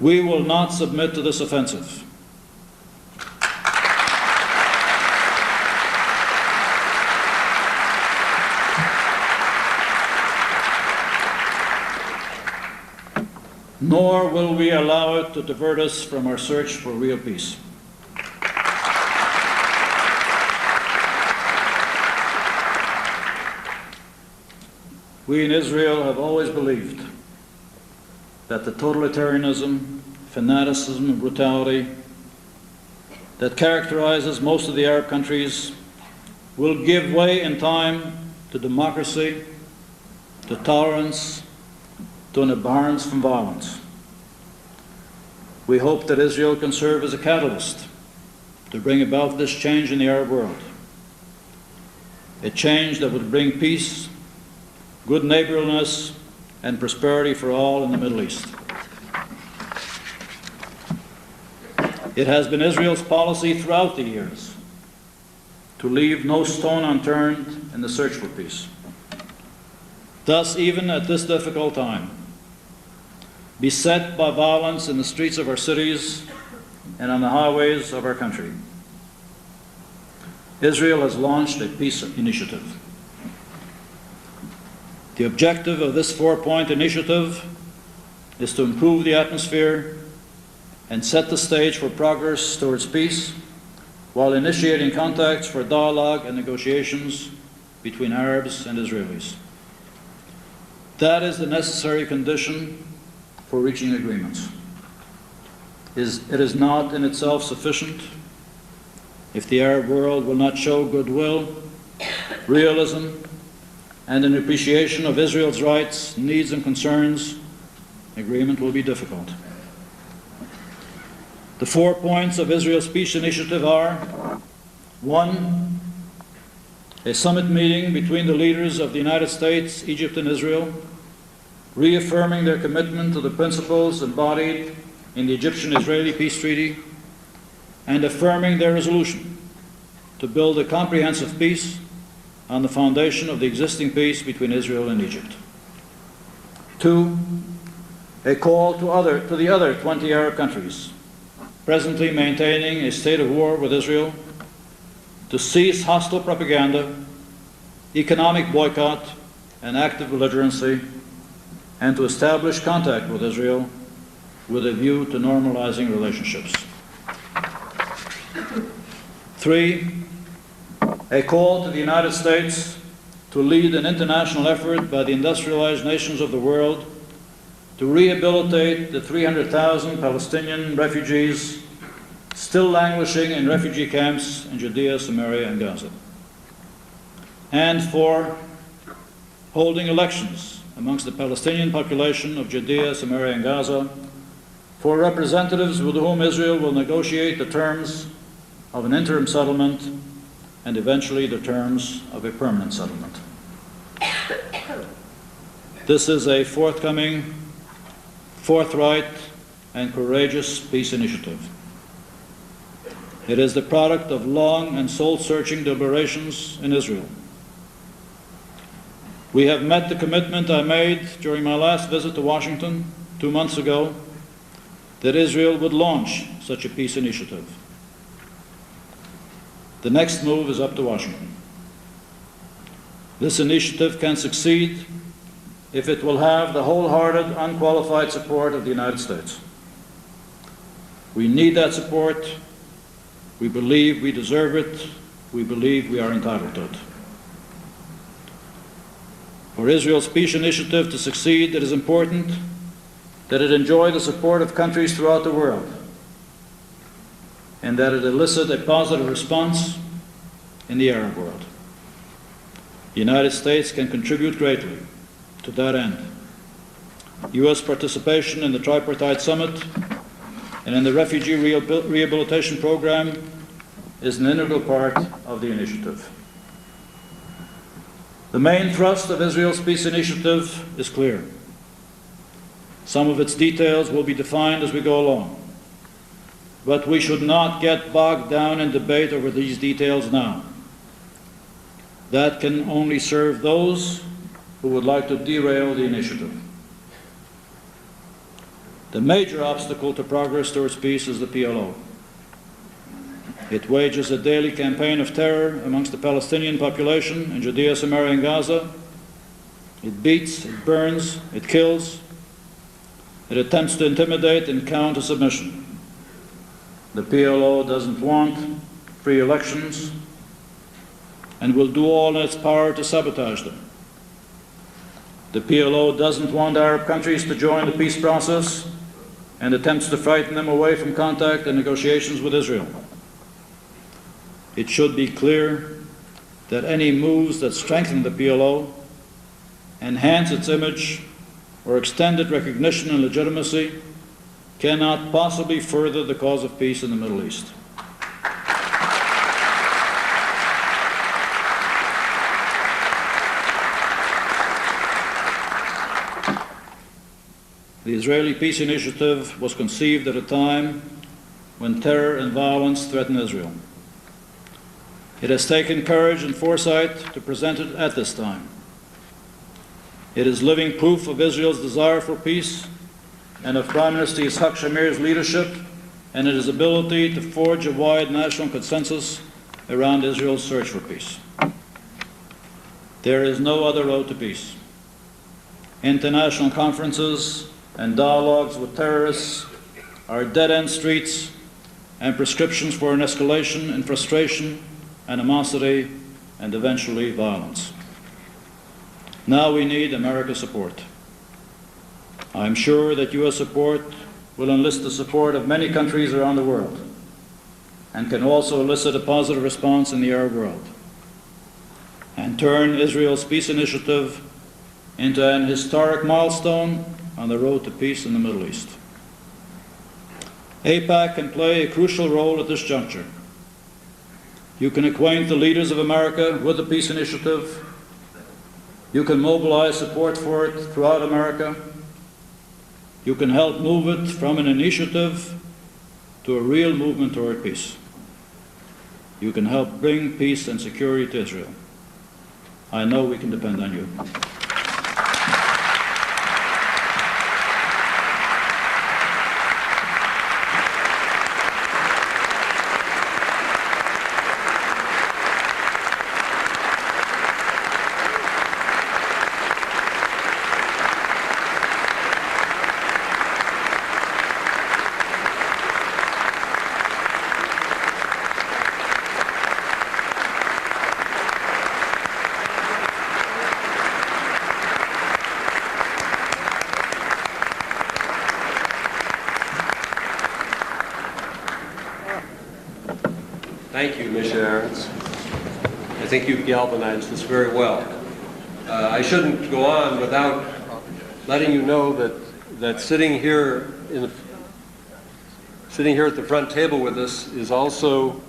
We will not submit to this offensive. Nor will we allow it to divert us from our search for real peace. We in Israel have always believed that the totalitarianism, fanaticism, and brutality that characterizes most of the Arab countries will give way in time to democracy, to tolerance, to an abhorrence from violence. We hope that Israel can serve as a catalyst to bring about this change in the Arab world, a change that would bring peace, good neighborliness, and prosperity for all in the Middle East. It has been Israel's policy throughout the years to leave no stone unturned in the search for peace. Thus, even at this difficult time, beset by violence in the streets of our cities and on the highways of our country, Israel has launched a peace initiative. The objective of this four-point initiative is to improve the atmosphere and set the stage for progress towards peace, while initiating contacts for dialogue and negotiations between Arabs and Israelis. That is the necessary condition for reaching agreements. It is not in itself sufficient if the Arab world will not show goodwill, realism, and an appreciation of Israel's rights, needs, and concerns. Agreement will be difficult. The 4 points of Israel's peace initiative are: 1, a summit meeting between the leaders of the United States, Egypt, and Israel, reaffirming their commitment to the principles embodied in the Egyptian-Israeli peace treaty and affirming their resolution to build a comprehensive peace on the foundation of the existing peace between Israel and Egypt. 2, a call to the other 20 Arab countries presently maintaining a state of war with Israel to cease hostile propaganda, economic boycott, and active belligerency, and to establish contact with Israel with a view to normalizing relationships. 3, a call to the United States to lead an international effort by the industrialized nations of the world to rehabilitate the 300,000 Palestinian refugees still languishing in refugee camps in Judea, Samaria, and Gaza. And 4, holding elections amongst the Palestinian population of Judea, Samaria, and Gaza for representatives with whom Israel will negotiate the terms of an interim settlement and eventually the terms of a permanent settlement. This is a forthcoming, forthright, and courageous peace initiative. It is the product of long and soul-searching deliberations in Israel. We have met the commitment I made during my last visit to Washington 2 months ago that Israel would launch such a peace initiative. The next move is up to Washington. This initiative can succeed if it will have the wholehearted, unqualified support of the United States. We need that support. We believe we deserve it. We believe we are entitled to it. For Israel's peace initiative to succeed, it is important that it enjoy the support of countries throughout the world and that it elicit a positive response in the Arab world. The United States can contribute greatly to that end. U.S. participation in the Tripartite Summit and in the Refugee Rehabilitation Program is an integral part of the initiative. The main thrust of Israel's peace initiative is clear. Some of its details will be defined as we go along. But we should not get bogged down in debate over these details now. That can only serve those who would like to derail the initiative. The major obstacle to progress towards peace is the PLO. It wages a daily campaign of terror amongst the Palestinian population in Judea, Samaria, and Gaza. It beats, it burns, it kills. It attempts to intimidate and cow to submission. The PLO doesn't want free elections and will do all in its power to sabotage them. The PLO doesn't want Arab countries to join the peace process and attempts to frighten them away from contact and negotiations with Israel. It should be clear that any moves that strengthen the PLO, enhance its image, or extend its recognition and legitimacy cannot possibly further the cause of peace in the Middle East. The Israeli Peace Initiative was conceived at a time when terror and violence threaten Israel. It has taken courage and foresight to present it at this time. It is living proof of Israel's desire for peace and of Prime Minister Yitzhak Shamir's leadership and his ability to forge a wide national consensus around Israel's search for peace. There is no other road to peace. International conferences and dialogues with terrorists are dead-end streets and prescriptions for an escalation in frustration, animosity, and eventually violence. Now we need America's support. I am sure that U.S. support will enlist the support of many countries around the world and can also elicit a positive response in the Arab world and turn Israel's peace initiative into an historic milestone on the road to peace in the Middle East. AIPAC can play a crucial role at this juncture. You can acquaint the leaders of America with the peace initiative. You can mobilize support for it throughout America. You can help move it from an initiative to a real movement toward peace. You can help bring peace and security to Israel. I know we can depend on you. Thank you, Moshe Arens. I think you've galvanized this very well. I shouldn't go on without letting you know that sitting here Sitting here at the front table with us is also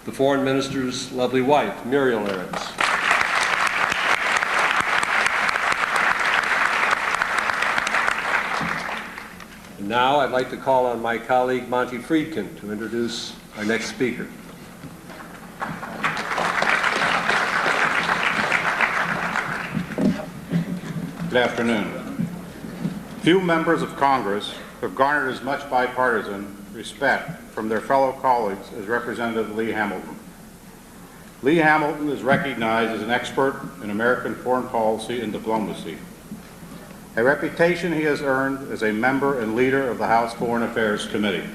the Foreign Minister's lovely wife, Muriel Arens. And now I'd like to call on my colleague, Monty Friedkin, to introduce our next speaker. Good afternoon. Few members of Congress have garnered as much bipartisan respect from their fellow colleagues as Representative Lee Hamilton. Lee Hamilton is recognized as an expert in American foreign policy and diplomacy, a reputation he has earned as a member and leader of the House Foreign Affairs Committee.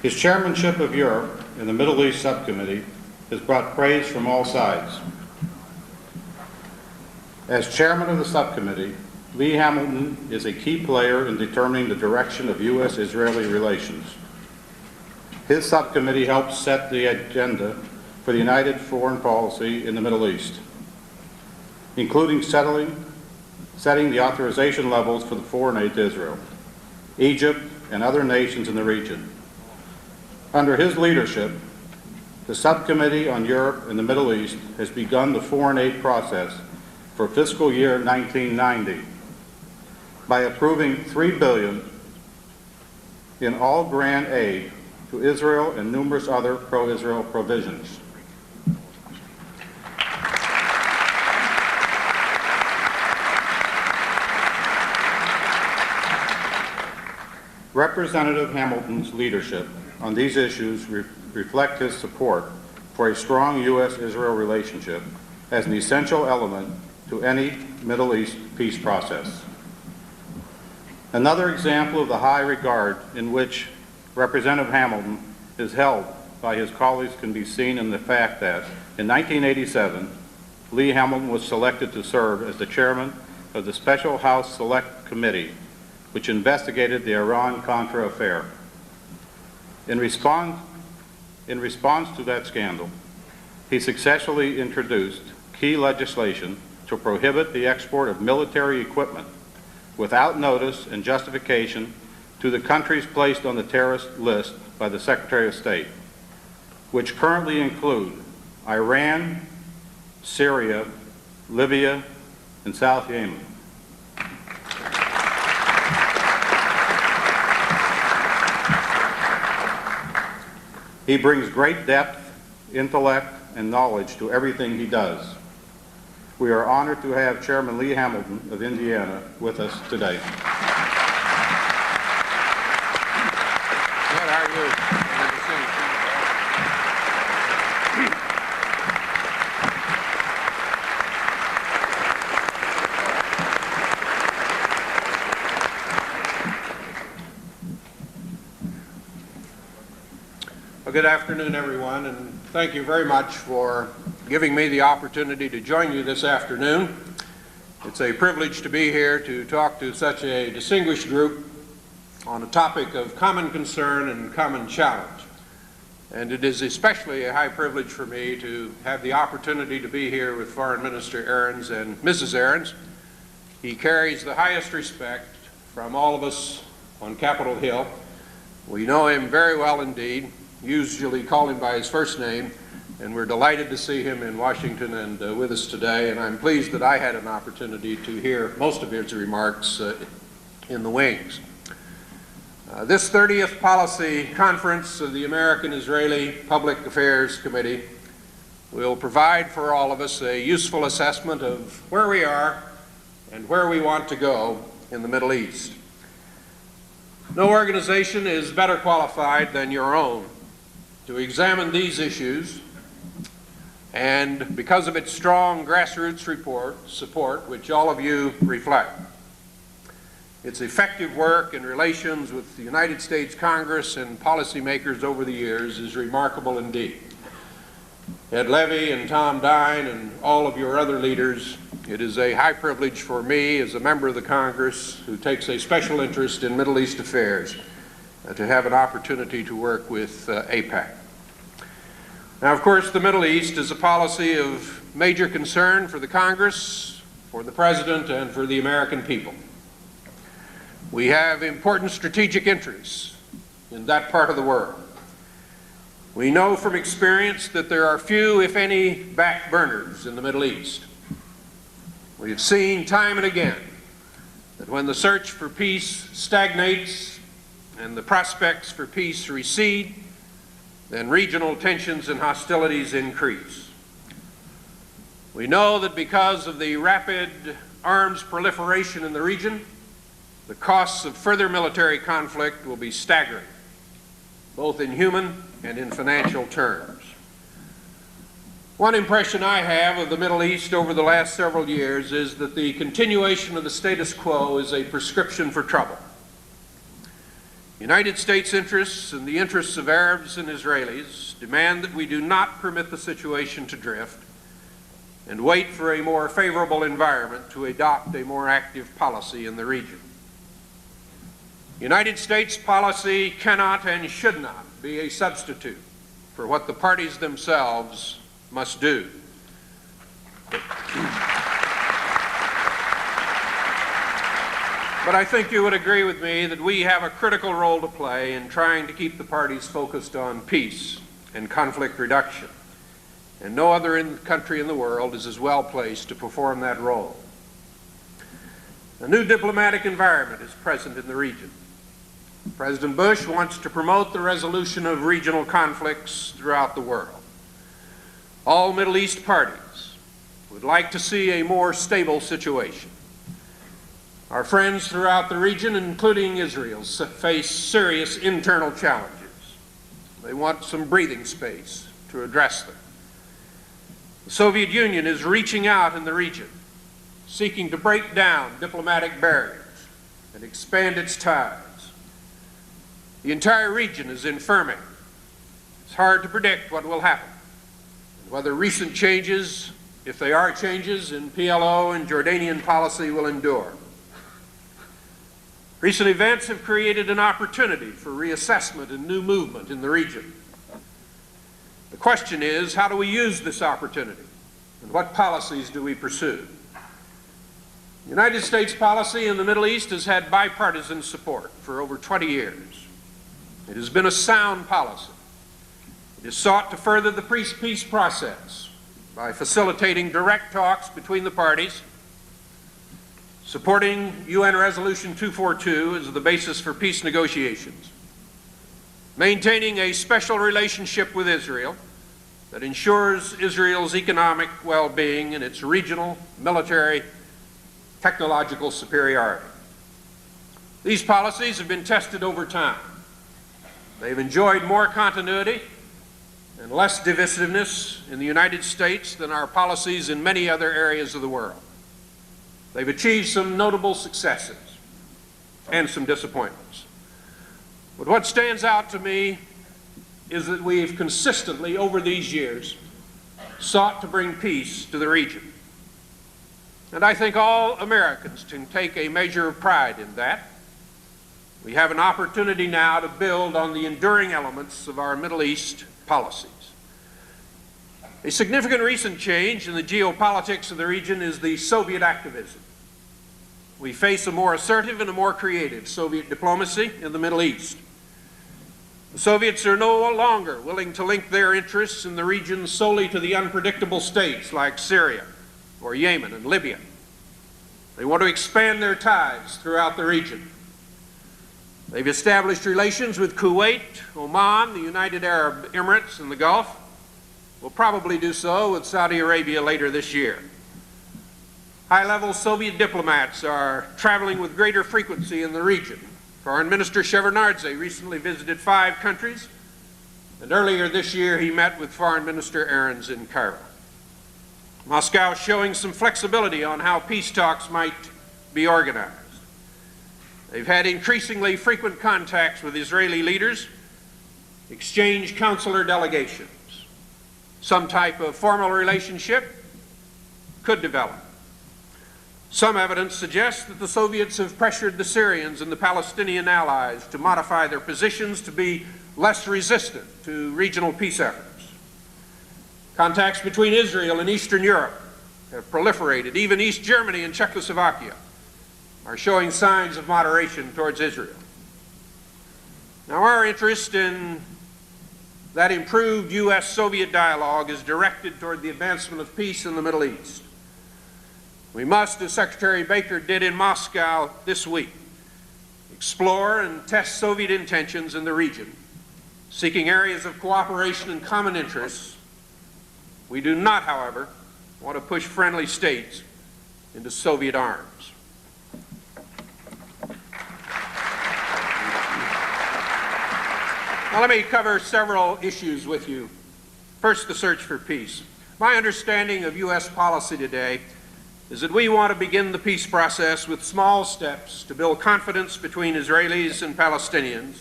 His chairmanship of Europe and the Middle East Subcommittee has brought praise from all sides. As chairman of the subcommittee, Lee Hamilton is a key player in determining the direction of U.S.-Israeli relations. His subcommittee helps set the agenda for the united foreign policy in the Middle East, including setting the authorization levels for the foreign aid to Israel, Egypt, and other nations in the region. Under his leadership, the Subcommittee on Europe and the Middle East has begun the foreign aid process for fiscal year 1990 by approving $3 billion in all grant aid to Israel and numerous other pro-Israel provisions. Representative Hamilton's leadership on these issues reflect his support for a strong U.S.-Israel relationship as an essential element to any Middle East peace process. Another example of the high regard in which Representative Hamilton is held by his colleagues can be seen in the fact that in 1987, Lee Hamilton was selected to serve as the chairman of the Special House Select Committee, which investigated the Iran-Contra affair. In response to that scandal, he successfully introduced key legislation to prohibit the export of military equipment without notice and justification to the countries placed on the terrorist list by the Secretary of State, which currently include Iran, Syria, Libya, and South Yemen. He brings great depth, intellect, and knowledge to everything he does. We are honored to have Chairman Lee Hamilton of Indiana with us today. Good, how are you? Good to see you. Well, good afternoon, everyone, and thank you very much for giving me the opportunity to join you this afternoon. It's a privilege to be here to talk to such a distinguished group on a topic of common concern and common challenge. And it is especially a high privilege for me to have the opportunity to be here with Foreign Minister Arens and Mrs. Arens. He carries the highest respect from all of us on Capitol Hill. We know him very well indeed, usually call him by his first name, and we're delighted to see him in Washington and with us today, and I'm pleased that I had an opportunity to hear most of his remarks in the wings. This 30th Policy Conference of the American-Israeli Public Affairs Committee will provide for all of us a useful assessment of where we are and where we want to go in the Middle East. No organization is better qualified than your own to examine these issues, and because of its strong grassroots support, which all of you reflect. Its effective work in relations with the United States Congress and policymakers over the years is remarkable indeed. Ed Levy and Tom Dine and all of your other leaders, it is a high privilege for me as a member of the Congress who takes a special interest in Middle East affairs to have an opportunity to work with AIPAC. Now, of course, the Middle East is a policy of major concern for the Congress, for the President, and for the American people. We have important strategic interests in that part of the world. We know from experience that there are few, if any, back burners in the Middle East. We have seen time and again that when the search for peace stagnates and the prospects for peace recede, then regional tensions and hostilities increase. We know that because of the rapid arms proliferation in the region, the costs of further military conflict will be staggering, both in human and in financial terms. One impression I have of the Middle East over the last several years is that the continuation of the status quo is a prescription for trouble. United States interests and the interests of Arabs and Israelis demand that we do not permit the situation to drift and wait for a more favorable environment to adopt a more active policy in the region. United States policy cannot and should not be a substitute for what the parties themselves must do. But I think you would agree with me that we have a critical role to play in trying to keep the parties focused on peace and conflict reduction. And no other country in the world is as well placed to perform that role. A new diplomatic environment is present in the region. President Bush wants to promote the resolution of regional conflicts throughout the world. All Middle East parties would like to see a more stable situation. Our friends throughout the region, including Israel, face serious internal challenges. They want some breathing space to address them. The Soviet Union is reaching out in the region, seeking to break down diplomatic barriers and expand its ties. The entire region is infirming. It's hard to predict what will happen, and whether recent changes, if they are changes, in PLO and Jordanian policy will endure. Recent events have created an opportunity for reassessment and new movement in the region. The question is, how do we use this opportunity, and what policies do we pursue? The United States policy in the Middle East has had bipartisan support for over 20 years. It has been a sound policy. It has sought to further the peace process by facilitating direct talks between the parties, supporting UN Resolution 242 as the basis for peace negotiations, maintaining a special relationship with Israel that ensures Israel's economic well-being and its regional, military, technological superiority. These policies have been tested over time. They've enjoyed more continuity and less divisiveness in the United States than our policies in many other areas of the world. They've achieved some notable successes and some disappointments. But what stands out to me is that we've consistently, over these years, sought to bring peace to the region. And I think all Americans can take a measure of pride in that. We have an opportunity now to build on the enduring elements of our Middle East policies. A significant recent change in the geopolitics of the region is the Soviet activism. We face a more assertive and a more creative Soviet diplomacy in the Middle East. The Soviets are no longer willing to link their interests in the region solely to the unpredictable states like Syria or Yemen and Libya. They want to expand their ties throughout the region. They've established relations with Kuwait, Oman, the United Arab Emirates, and the Gulf. Will probably do so with Saudi Arabia later this year. High-level Soviet diplomats are traveling with greater frequency in the region. Foreign Minister Shevardnadze recently visited 5 countries, and earlier this year he met with Foreign Minister Arens in Cairo. Moscow is showing some flexibility on how peace talks might be organized. They've had increasingly frequent contacts with Israeli leaders, exchanged consular delegations. Some type of formal relationship could develop. Some evidence suggests that the Soviets have pressured the Syrians and the Palestinian allies to modify their positions to be less resistant to regional peace efforts. Contacts between Israel and Eastern Europe have proliferated, even East Germany and Czechoslovakia are showing signs of moderation towards Israel. Now, our interest in that improved U.S.-Soviet dialogue is directed toward the advancement of peace in the Middle East. We must, as Secretary Baker did in Moscow this week, explore and test Soviet intentions in the region, seeking areas of cooperation and common interests. We do not, however, want to push friendly states into Soviet arms. Now, let me cover several issues with you. First, the search for peace. My understanding of U.S. policy today is that we want to begin the peace process with small steps to build confidence between Israelis and Palestinians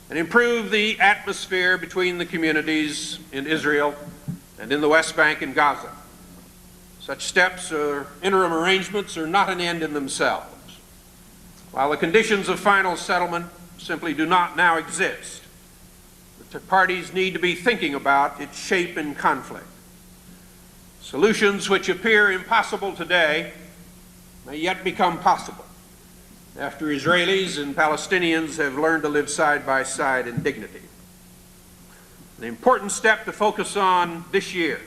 and improve the atmosphere between the communities in Israel and in the West Bank and Gaza. Such steps or interim arrangements are not an end in themselves. While the conditions of final settlement simply do not now exist, the parties need to be thinking about its shape in conflict. Solutions which appear impossible today may yet become possible after Israelis and Palestinians have learned to live side by side in dignity. An important step to focus on this year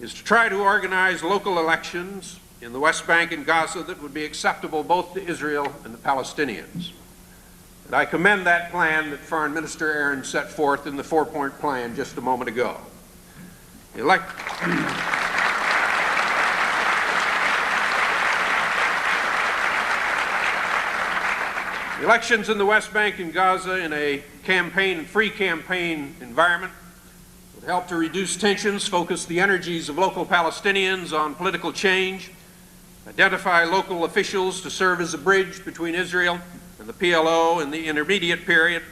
is to try to organize local elections in the West Bank and Gaza that would be acceptable both to Israel and the Palestinians. And I commend that plan that Foreign Minister Arens set forth in the four-point plan just a moment ago. Elections in the West Bank and Gaza in a free campaign environment would help to reduce tensions, focus the energies of local Palestinians on political change, identify local officials to serve as a bridge between Israel and the PLO in the intermediate period,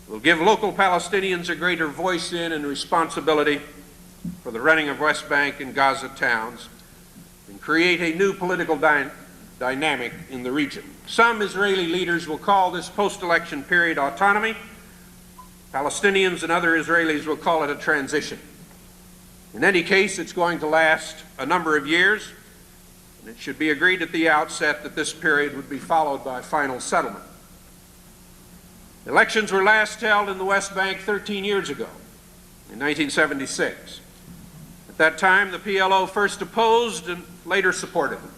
will give local Palestinians a greater voice in and responsibility for the running of West Bank and Gaza towns, and create a new political dynamic in the region. Some Israeli leaders will call this post-election period autonomy. Palestinians and other Israelis will call it a transition. In any case, it's going to last a number of years, and it should be agreed at the outset that this period would be followed by final settlement. Elections were last held in the West Bank 13 years ago, in 1976. At that time, the PLO first opposed and later supported them.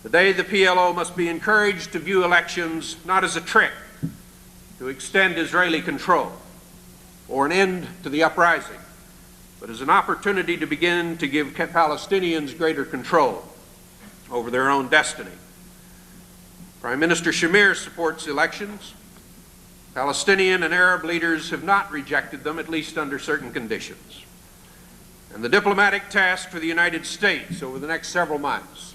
Today, the PLO must be encouraged to view elections not as a trick to extend Israeli control or an end to the uprising, but as an opportunity to begin to give Palestinians greater control over their own destiny. Prime Minister Shamir supports elections. Palestinian and Arab leaders have not rejected them, at least under certain conditions. And the diplomatic task for the United States over the next several months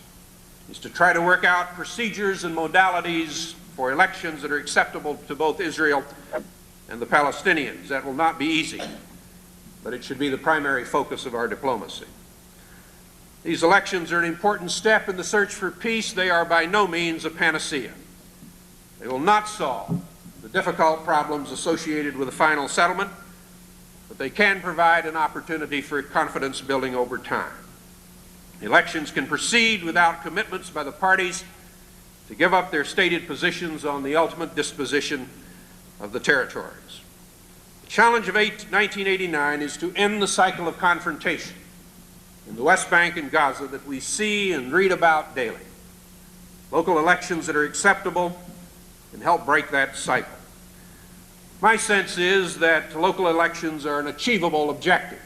is to try to work out procedures and modalities for elections that are acceptable to both Israel and the Palestinians. That will not be easy, but it should be the primary focus of our diplomacy. These elections are an important step in the search for peace. They are by no means a panacea. They will not solve the difficult problems associated with a final settlement, but they can provide an opportunity for confidence building over time. Elections can proceed without commitments by the parties to give up their stated positions on the ultimate disposition of the territories. The challenge of 1989 is to end the cycle of confrontation in the West Bank and Gaza that we see and read about daily. Local elections that are acceptable can help break that cycle. My sense is that local elections are an achievable objective.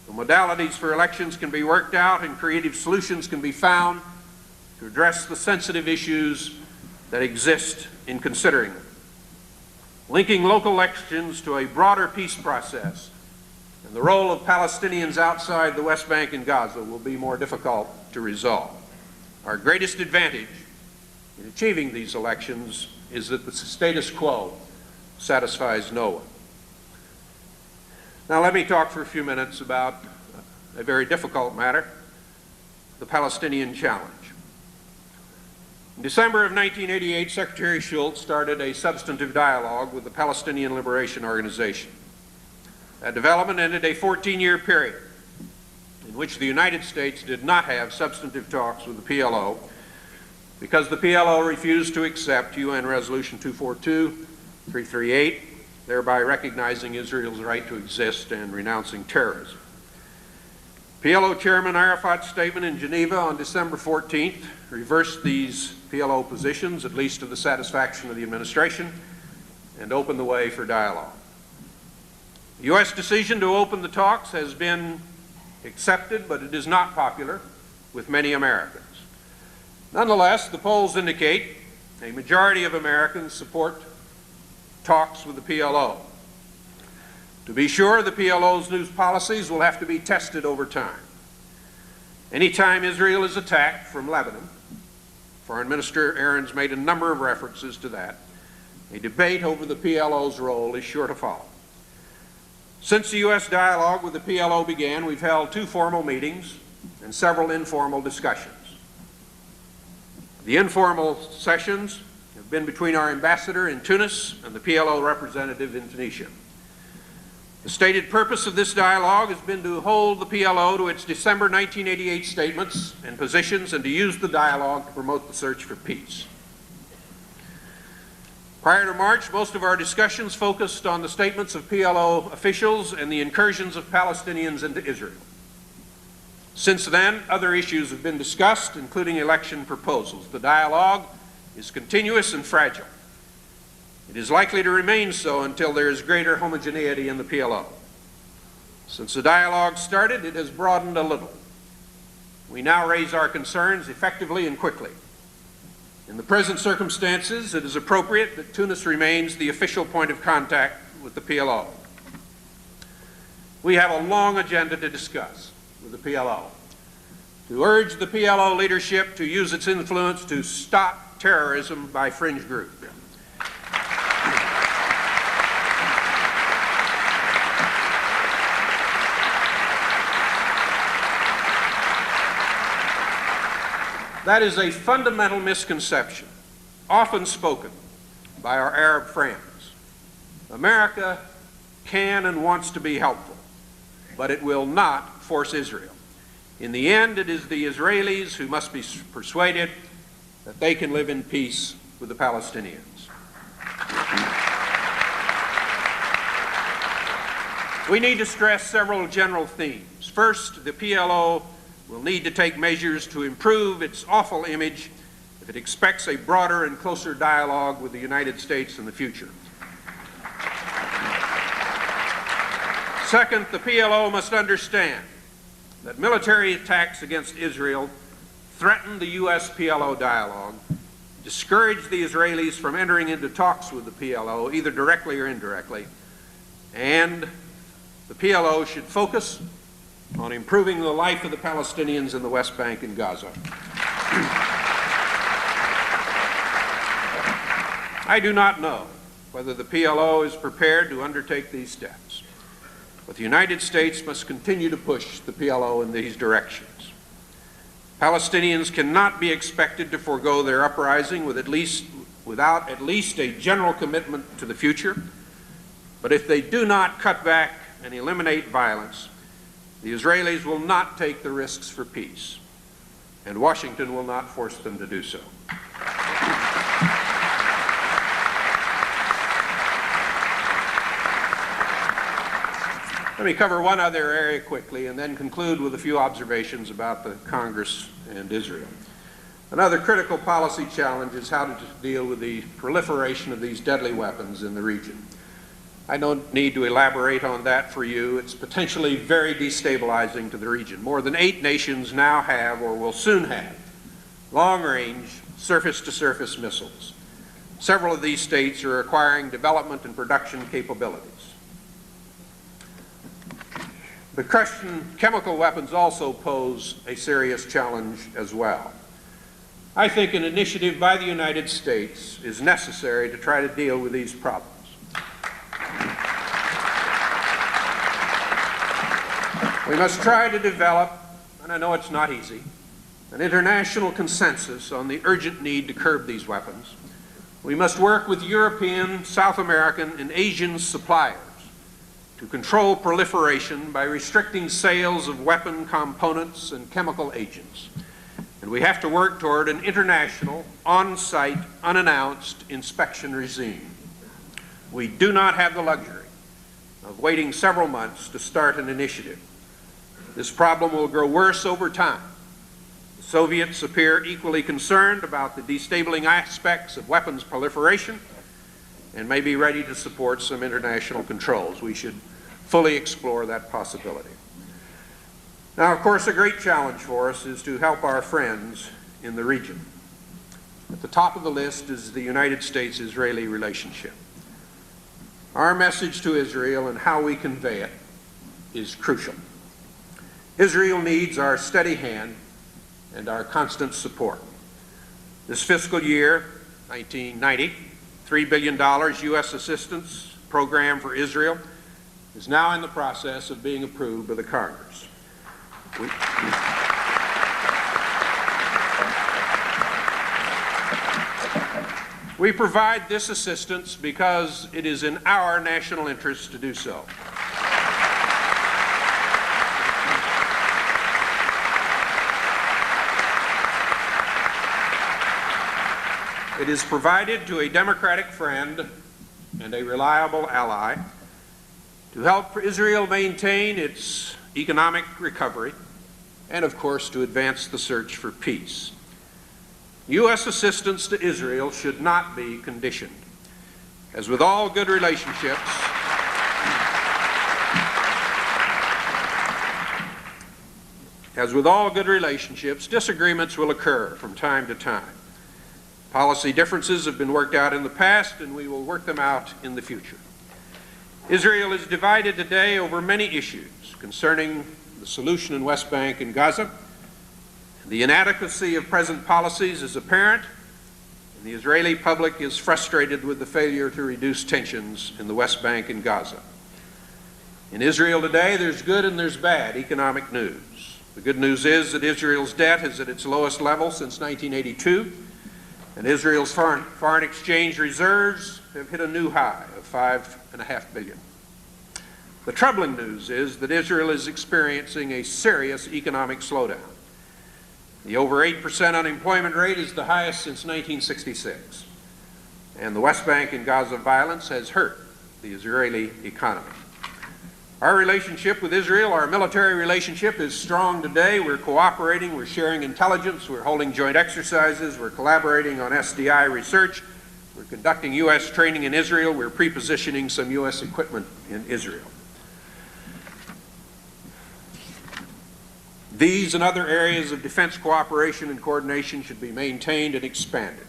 The modalities for elections can be worked out and creative solutions can be found to address the sensitive issues that exist in considering them. Linking local elections to a broader peace process and the role of Palestinians outside the West Bank and Gaza will be more difficult to resolve. Our greatest advantage in achieving these elections is that the status quo satisfies no one. Now let me talk for a few minutes about a very difficult matter, the Palestinian challenge. In December of 1988, Secretary Shultz started a substantive dialogue with the Palestinian Liberation Organization. That development ended a 14-year period in which the United States did not have substantive talks with the PLO because the PLO refused to accept UN Resolution 242-338, thereby recognizing Israel's right to exist and renouncing terrorism. PLO Chairman Arafat's statement in Geneva on December 14th reversed these PLO positions, at least to the satisfaction of the administration, and opened the way for dialogue. The U.S. decision to open the talks has been accepted, but it is not popular with many Americans. Nonetheless, the polls indicate a majority of Americans support talks with the PLO. To be sure, the PLO's new policies will have to be tested over time. Anytime Israel is attacked from Lebanon, Foreign Minister Arens made a number of references to that, a debate over the PLO's role is sure to follow. Since the U.S. dialogue with the PLO began, we've held 2 formal meetings and several informal discussions. The informal sessions have been between our ambassador in Tunis and the PLO representative in Tunisia. The stated purpose of this dialogue has been to hold the PLO to its December 1988 statements and positions and to use the dialogue to promote the search for peace. Prior to March, most of our discussions focused on the statements of PLO officials and the incursions of Palestinians into Israel. Since then, other issues have been discussed, including election proposals. The dialogue is continuous and fragile. It is likely to remain so until there is greater homogeneity in the PLO. Since the dialogue started, it has broadened a little. We now raise our concerns effectively and quickly. In the present circumstances, it is appropriate that Tunis remains the official point of contact with the PLO. We have a long agenda to discuss with the PLO, to urge the PLO leadership to use its influence to stop terrorism by fringe groups. That is a fundamental misconception, often spoken by our Arab friends. America can and wants to be helpful, but it will not force Israel. In the end, it is the Israelis who must be persuaded that they can live in peace with the Palestinians. We need to stress several general themes. First, the PLO will need to take measures to improve its awful image if it expects a broader and closer dialogue with the United States in the future. Second, the PLO must understand that military attacks against Israel threaten the U.S.-PLO dialogue, discourage the Israelis from entering into talks with the PLO, either directly or indirectly, and the PLO should focus on improving the life of the Palestinians in the West Bank and Gaza. I do not know whether the PLO is prepared to undertake these steps, but the United States must continue to push the PLO in these directions. Palestinians cannot be expected to forego their uprising without at least a general commitment to the future, but if they do not cut back and eliminate violence, the Israelis will not take the risks for peace, and Washington will not force them to do so. Let me cover one other area quickly and then conclude with a few observations about the Congress and Israel. Another critical policy challenge is how to deal with the proliferation of these deadly weapons in the region. I don't need to elaborate on that for you. It's potentially very destabilizing to the region. More than 8 nations now have, or will soon have, long-range surface-to-surface missiles. Several of these states are acquiring development and production capabilities. But Christian chemical weapons also pose a serious challenge as well. I think an initiative by the United States is necessary to try to deal with these problems. We must try to develop, and I know it's not easy, an international consensus on the urgent need to curb these weapons. We must work with European, South American, and Asian suppliers to control proliferation by restricting sales of weapon components and chemical agents. And we have to work toward an international, on-site, unannounced inspection regime. We do not have the luxury of waiting several months to start an initiative. This problem will grow worse over time. The Soviets appear equally concerned about the destabilizing aspects of weapons proliferation and may be ready to support some international controls. We should fully explore that possibility. Now, of course, a great challenge for us is to help our friends in the region. At the top of the list is the United States-Israeli relationship. Our message to Israel and how we convey it is crucial. Israel needs our steady hand and our constant support. This fiscal year, 1990, $3 billion U.S. assistance program for Israel is now in the process of being approved by the Congress. We provide this assistance because it is in our national interest to do so. It is provided to a democratic friend and a reliable ally to help Israel maintain its economic recovery and, of course, to advance the search for peace. U.S. assistance to Israel should not be conditioned. As with all good relationships, disagreements will occur from time to time. Policy differences have been worked out in the past, and we will work them out in the future. Israel is divided today over many issues concerning the solution in West Bank and Gaza. The inadequacy of present policies is apparent, and the Israeli public is frustrated with the failure to reduce tensions in the West Bank and Gaza. In Israel today, there's good and there's bad economic news. The good news is that Israel's debt is at its lowest level since 1982, and Israel's foreign exchange reserves have hit a new high of $5.5 billion. The troubling news is that Israel is experiencing a serious economic slowdown. The over 8% unemployment rate is the highest since 1966, and the West Bank and Gaza violence has hurt the Israeli economy. Our relationship with Israel, our military relationship, is strong today. We're cooperating, we're sharing intelligence, we're holding joint exercises, we're collaborating on SDI research, we're conducting U.S. training in Israel, we're pre-positioning some U.S. equipment in Israel. These and other areas of defense cooperation and coordination should be maintained and expanded.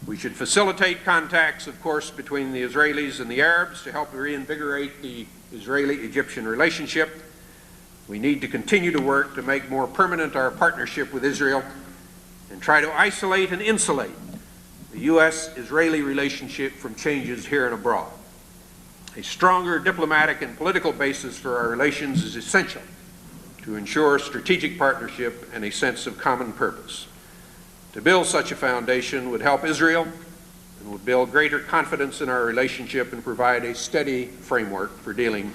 We should facilitate contacts, of course, between the Israelis and the Arabs to help reinvigorate the Israeli-Egyptian relationship. We need to continue to work to make more permanent our partnership with Israel and try to isolate and insulate the U.S.-Israeli relationship from changes here and abroad. A stronger diplomatic and political basis for our relations is essential to ensure strategic partnership and a sense of common purpose. To build such a foundation would help Israel and would build greater confidence in our relationship and provide a steady framework for dealing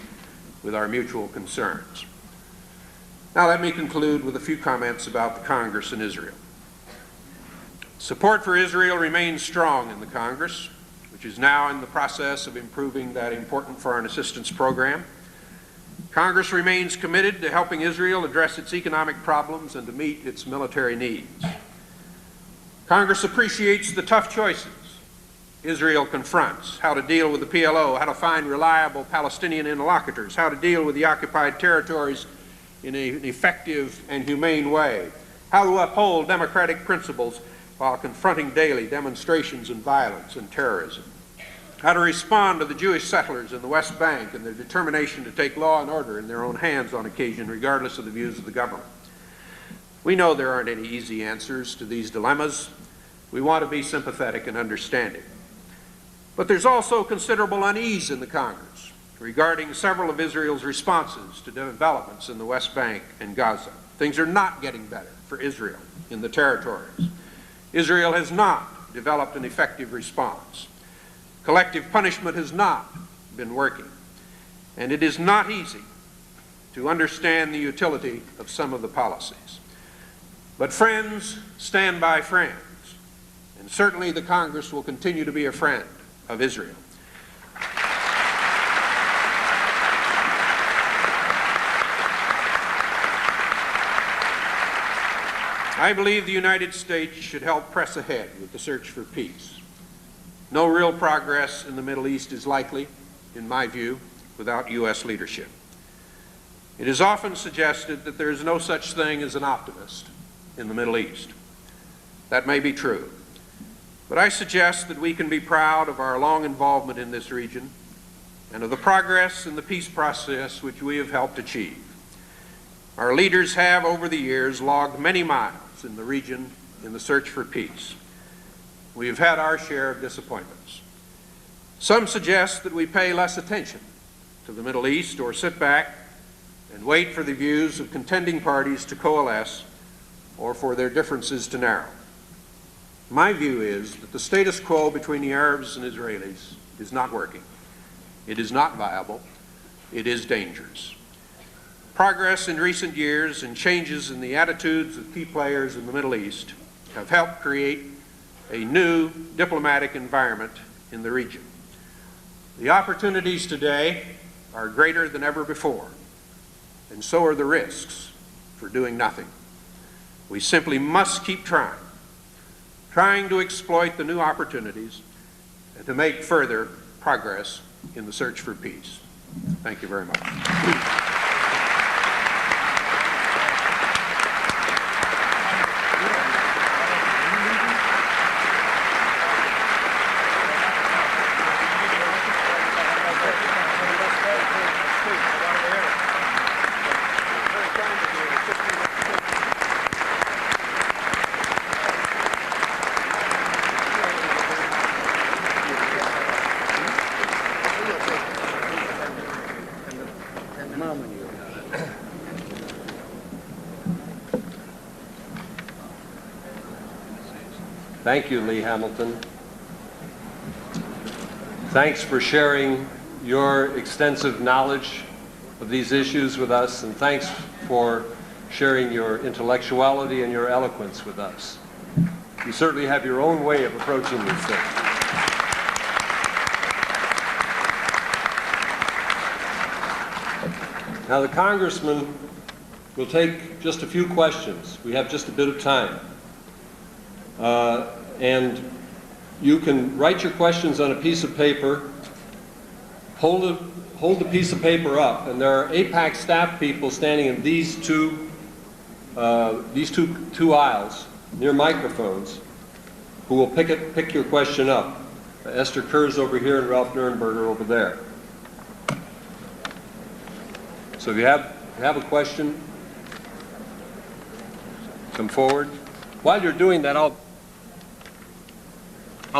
with our mutual concerns. Now let me conclude with a few comments about the Congress and Israel. Support for Israel remains strong in the Congress, which is now in the process of improving that important foreign assistance program. Congress remains committed to helping Israel address its economic problems and to meet its military needs. Congress appreciates the tough choices Israel confronts, how to deal with the PLO, how to find reliable Palestinian interlocutors, how to deal with the occupied territories in an effective and humane way, how to uphold democratic principles while confronting daily demonstrations and violence and terrorism, how to respond to the Jewish settlers in the West Bank and their determination to take law and order in their own hands on occasion, regardless of the views of the government. We know there aren't any easy answers to these dilemmas. We want to be sympathetic and understanding. But there's also considerable unease in the Congress regarding several of Israel's responses to developments in the West Bank and Gaza. Things are not getting better for Israel in the territories. Israel has not developed an effective response. Collective punishment has not been working, and it is not easy to understand the utility of some of the policies. But friends stand by friends, and certainly the Congress will continue to be a friend of Israel. I believe the United States should help press ahead with the search for peace. No real progress in the Middle East is likely, in my view, without U.S. leadership. It is often suggested that there is no such thing as an optimist in the Middle East. That may be true, but I suggest that we can be proud of our long involvement in this region and of the progress in the peace process which we have helped achieve. Our leaders have, over the years, logged many miles in the region in the search for peace. We have had our share of disappointments. Some suggest that we pay less attention to the Middle East or sit back and wait for the views of contending parties to coalesce or for their differences to narrow. My view is that the status quo between the Arabs and Israelis is not working. It is not viable. It is dangerous. Progress in recent years and changes in the attitudes of key players in the Middle East have helped create a new diplomatic environment in the region. The opportunities today are greater than ever before, and so are the risks for doing nothing. We simply must keep trying to exploit the new opportunities and to make further progress in the search for peace. Thank you very much. Thank you, Lee Hamilton. Thanks for sharing your extensive knowledge of these issues with us, and thanks for sharing your intellectuality and your eloquence with us. You certainly have your own way of approaching these things. Now, the congressman will take just a few questions. We have just a bit of time. And you can write your questions on a piece of paper, hold the piece of paper up, and there are APAC staff people standing in these two aisles near microphones who will pick your question up. Esther Kurz over here and Ralph Nurenberger over there. So if you have a question, come forward. While you're doing that, I'll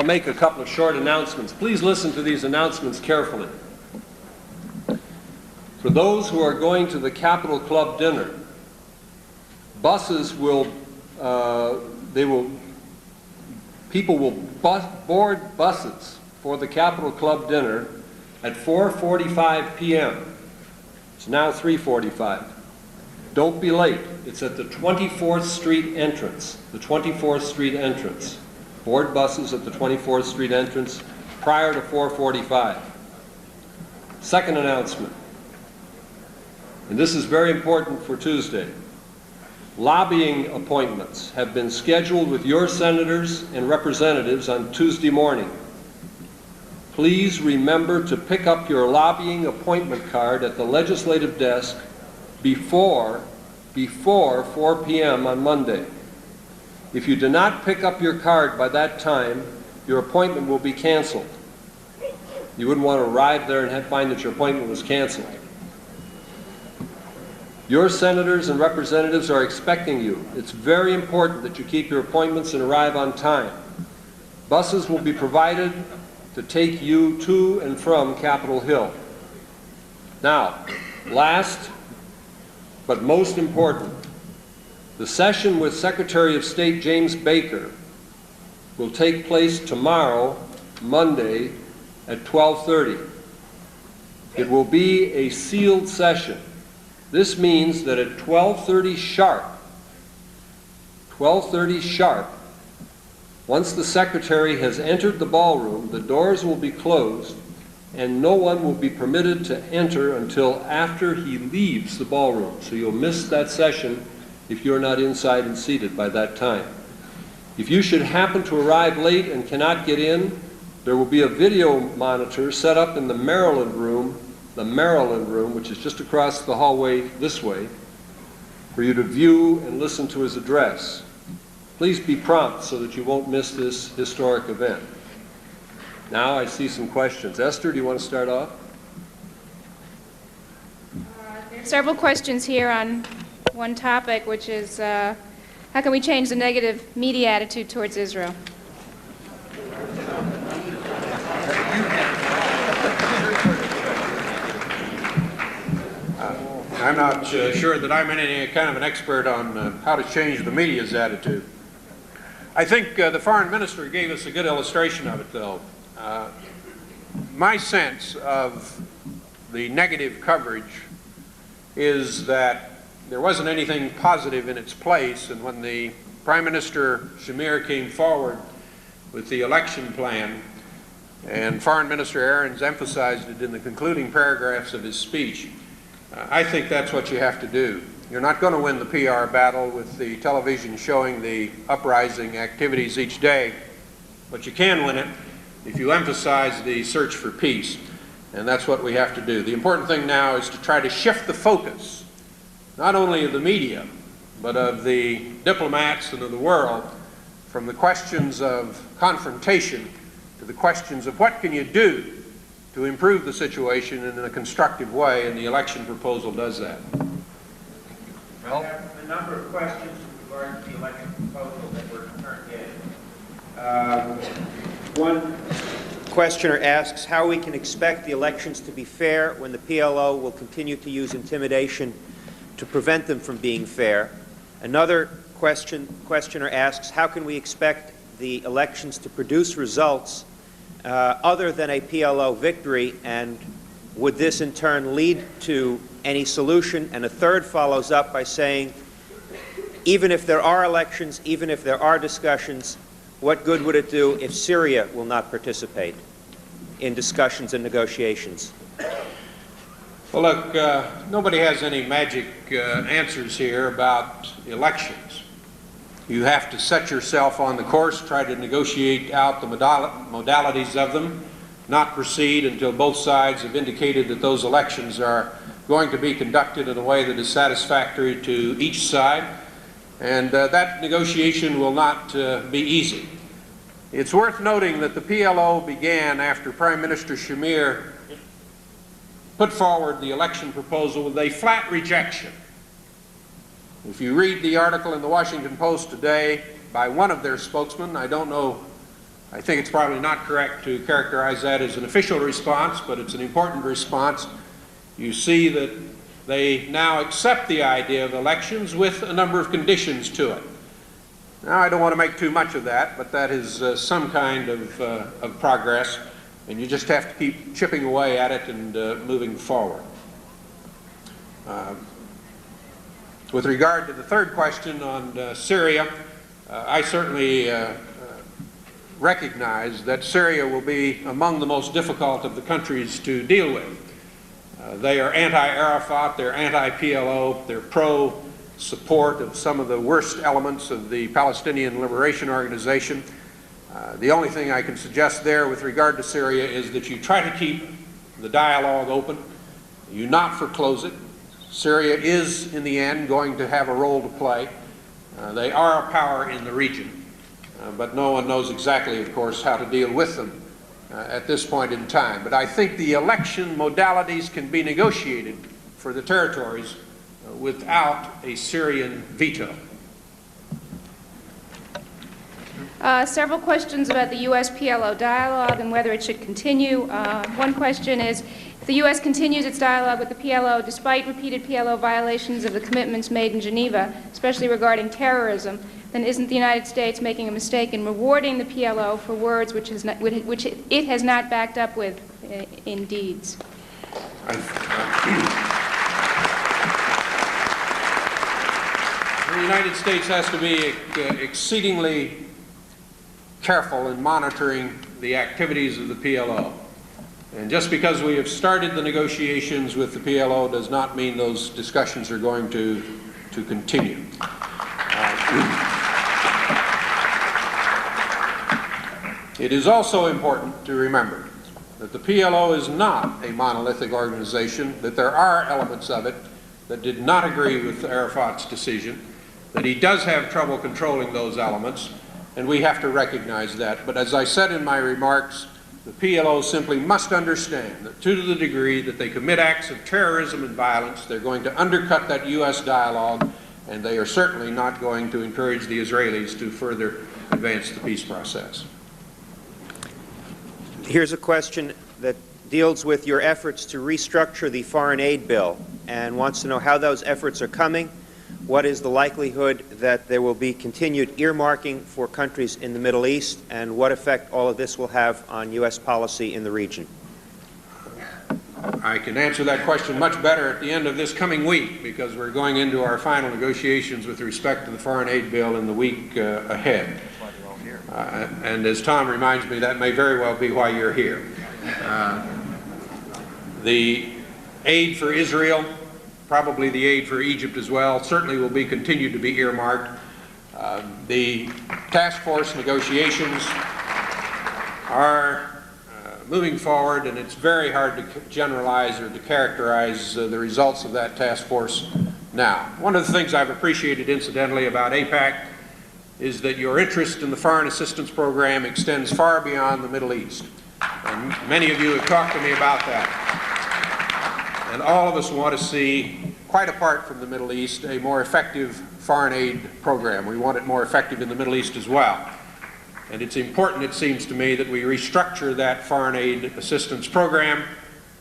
make a couple of short announcements. Please listen to these announcements carefully. For those who are going to the Capitol Club dinner, buses people will board buses for the Capitol Club dinner at 4:45 p.m. It's now 3:45. Don't be late. It's at the 24th Street entrance, the 24th Street entrance. Board buses at the 24th Street entrance prior to 4:45. Second announcement, and this is very important for Tuesday. Lobbying appointments have been scheduled with your senators and representatives on Tuesday morning. Please remember to pick up your lobbying appointment card at the legislative desk before 4 p.m. on Monday. If you do not pick up your card by that time, your appointment will be canceled. You wouldn't want to arrive there and find that your appointment was canceled. Your senators and representatives are expecting you. It's very important that you keep your appointments and arrive on time. Buses will be provided to take you to and from Capitol Hill. Now, last but most important, the session with Secretary of State James Baker will take place tomorrow, Monday, at 12:30. It will be a sealed session. This means that at 12:30 sharp, 12:30 sharp. Once the secretary has entered the ballroom, the doors will be closed and no one will be permitted to enter until after he leaves the ballroom. So you'll miss that session if you're not inside and seated by that time. If you should happen to arrive late and cannot get in, there will be a video monitor set up in the Maryland room, which is just across the hallway this way, for you to view and listen to his address. Please be prompt so that you won't miss this historic event. Now I see some questions. Esther, do you want to start off? There are several questions here on one topic, which is how can we change the negative media attitude towards Israel? I'm not sure that I'm any kind of an expert on how to change the media's attitude. I think the foreign minister gave us a good illustration of it, though. My sense of the negative coverage is that there wasn't anything positive in its place, and when the Prime Minister Shamir came forward with the election plan, and Foreign Minister Arens emphasized it in the concluding paragraphs of his speech, I think that's what you have to do. You're not going to win the PR battle with the television showing the uprising activities each day, but you can win it if you emphasize the search for peace, and that's what we have to do. The important thing now is to try to shift the focus, not only of the media, but of the diplomats and of the world, from the questions of confrontation to the questions of what can you do to improve the situation in a constructive way, and the election proposal does that. Well, I have a number of questions with regard to the election proposal that we're currently in. One questioner asks how we can expect the elections to be fair when the PLO will continue to use intimidation to prevent them from being fair. Another questioner asks how can we expect the elections to produce results other than a PLO victory, and would this in turn lead to any solution? And a third follows up by saying, even if there are elections, even if there are discussions, what good would it do if Syria will not participate in discussions and negotiations? Well, look, nobody has any magic answers here about elections. You have to set yourself on the course, try to negotiate out the modalities of them, not proceed until both sides have indicated that those elections are going to be conducted in a way that is satisfactory to each side, and that negotiation will not be easy. It's worth noting that the PLO began after Prime Minister Shamir put forward the election proposal with a flat rejection. If you read the article in the Washington Post today by one of their spokesmen, I don't know, I think it's probably not correct to characterize that as an official response, but it's an important response. You see that they now accept the idea of elections with a number of conditions to it. Now, I don't want to make too much of that, but that is some kind of progress, and you just have to keep chipping away at it and moving forward. With regard to the third question on Syria, I certainly recognize that Syria will be among the most difficult of the countries to deal with. They are anti-Arafat, they're anti-PLO, they're pro-support of some of the worst elements of the Palestinian Liberation Organization. The only thing I can suggest there with regard to Syria is that you try to keep the dialogue open, you not foreclose it. Syria is, in the end, going to have a role to play. They are a power in the region, but no one knows exactly, of course, how to deal with them at this point in time. But I think the election modalities can be negotiated for the territories without a Syrian veto. Several questions about the U.S.-PLO dialogue and whether it should continue. One question is, if the U.S. continues its dialogue with the PLO despite repeated PLO violations of the commitments made in Geneva, especially regarding terrorism, then isn't the United States making a mistake in rewarding the PLO for words which it has not backed up with in deeds? United States has to be exceedingly careful in monitoring the activities of the PLO. And just because we have started the negotiations with the PLO does not mean those discussions are going to continue. It is also important to remember that the PLO is not a monolithic organization, that there are elements of it that did not agree with Arafat's decision, that he does have trouble controlling those elements, and we have to recognize that. But as I said in my remarks, the PLO simply must understand that to the degree that they commit acts of terrorism and violence, they're going to undercut that U.S. dialogue, and they are certainly not going to encourage the Israelis to further advance the peace process. Here's a question that deals with your efforts to restructure the foreign aid bill and wants to know how those efforts are coming. What is the likelihood that there will be continued earmarking for countries in the Middle East, and what effect all of this will have on U.S. policy in the region? I can answer that question much better at the end of this coming week, because we're going into our final negotiations with respect to the foreign aid bill in the week ahead. And as Tom reminds me, that may very well be why you're here. The aid for Israel, probably the aid for Egypt as well, certainly will be continued to be earmarked. The task force negotiations are moving forward, and it's very hard to generalize or to characterize the results of that task force now. One of the things I've appreciated incidentally about AIPAC is that your interest in the foreign assistance program extends far beyond the Middle East. And many of you have talked to me about that. And all of us want to see, quite apart from the Middle East, a more effective foreign aid program. We want it more effective in the Middle East as well. And it's important, it seems to me, that we restructure that foreign aid assistance program,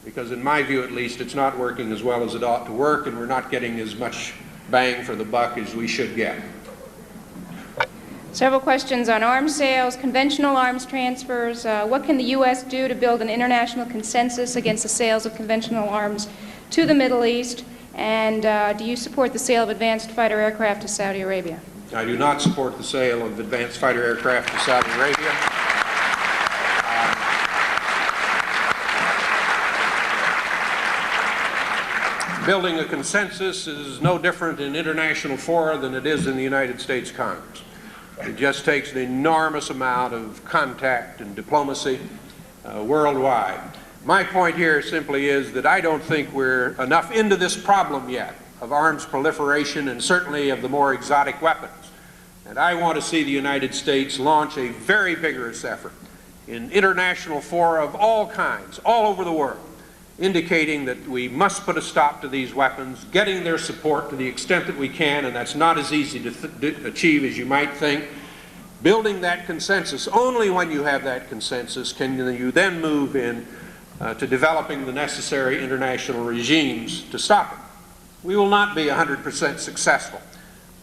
because in my view at least, it's not working as well as it ought to work, and we're not getting as much bang for the buck as we should get. Several questions on arms sales, conventional arms transfers. What can the U.S. do to build an international consensus against the sales of conventional arms to the Middle East? And do you support the sale of advanced fighter aircraft to Saudi Arabia? I do not support the sale of advanced fighter aircraft to Saudi Arabia. Building a consensus is no different in international fora than it is in the United States Congress. It just takes an enormous amount of contact and diplomacy worldwide. My point here simply is that I don't think we're enough into this problem yet of arms proliferation and certainly of the more exotic weapons. And I want to see the United States launch a very vigorous effort in international fora of all kinds, all over the world, indicating that we must put a stop to these weapons, getting their support to the extent that we can, and that's not as easy to achieve as you might think. Building that consensus, only when you have that consensus can you then move in to developing the necessary international regimes to stop it. We will not be 100% successful,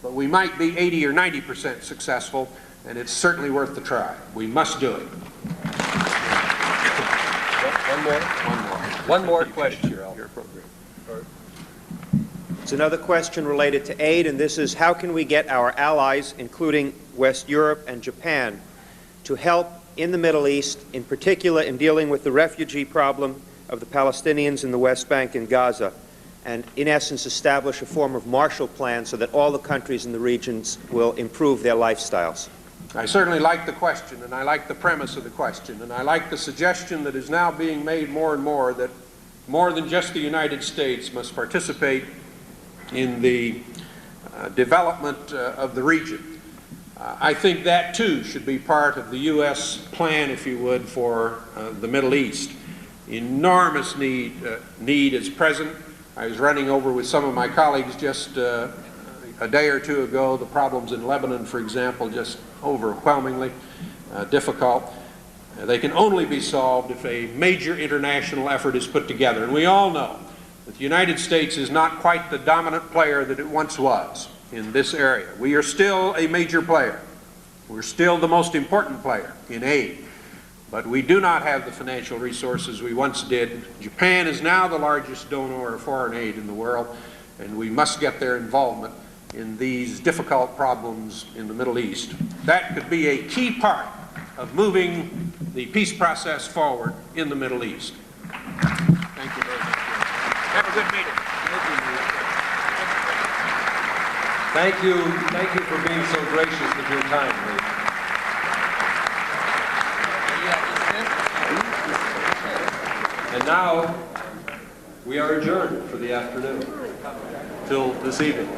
but we might be 80 or 90% successful, and it's certainly worth the try. We must do it. One more question. Your program. It's another question related to aid, and this is: how can we get our allies, including West Europe and Japan, to help in the Middle East, in particular in dealing with the refugee problem of the Palestinians in the West Bank and Gaza, and in essence establish a form of Marshall Plan so that all the countries in the regions will improve their lifestyles? I certainly like the question, and I like the premise of the question, and I like the suggestion that is now being made more and more that more than just the United States must participate in the development of the region. I think that too should be part of the U.S. plan, if you would, for the Middle East. Enormous need is present. I was running over with some of my colleagues just a day or two ago the problems in Lebanon, for example, just overwhelmingly difficult. They can only be solved if a major international effort is put together. And we all know that the United States is not quite the dominant player that it once was in this area. We are still a major player. We're still the most important player in aid. But we do not have the financial resources we once did. Japan is now the largest donor of foreign aid in the world, and we must get their involvement in these difficult problems in the Middle East. That could be a key part of moving the peace process forward in the Middle East. Thank you very much. Have a good meeting. Thank you for being so gracious with your time, ladies. And now, we are adjourned for the afternoon, till this evening.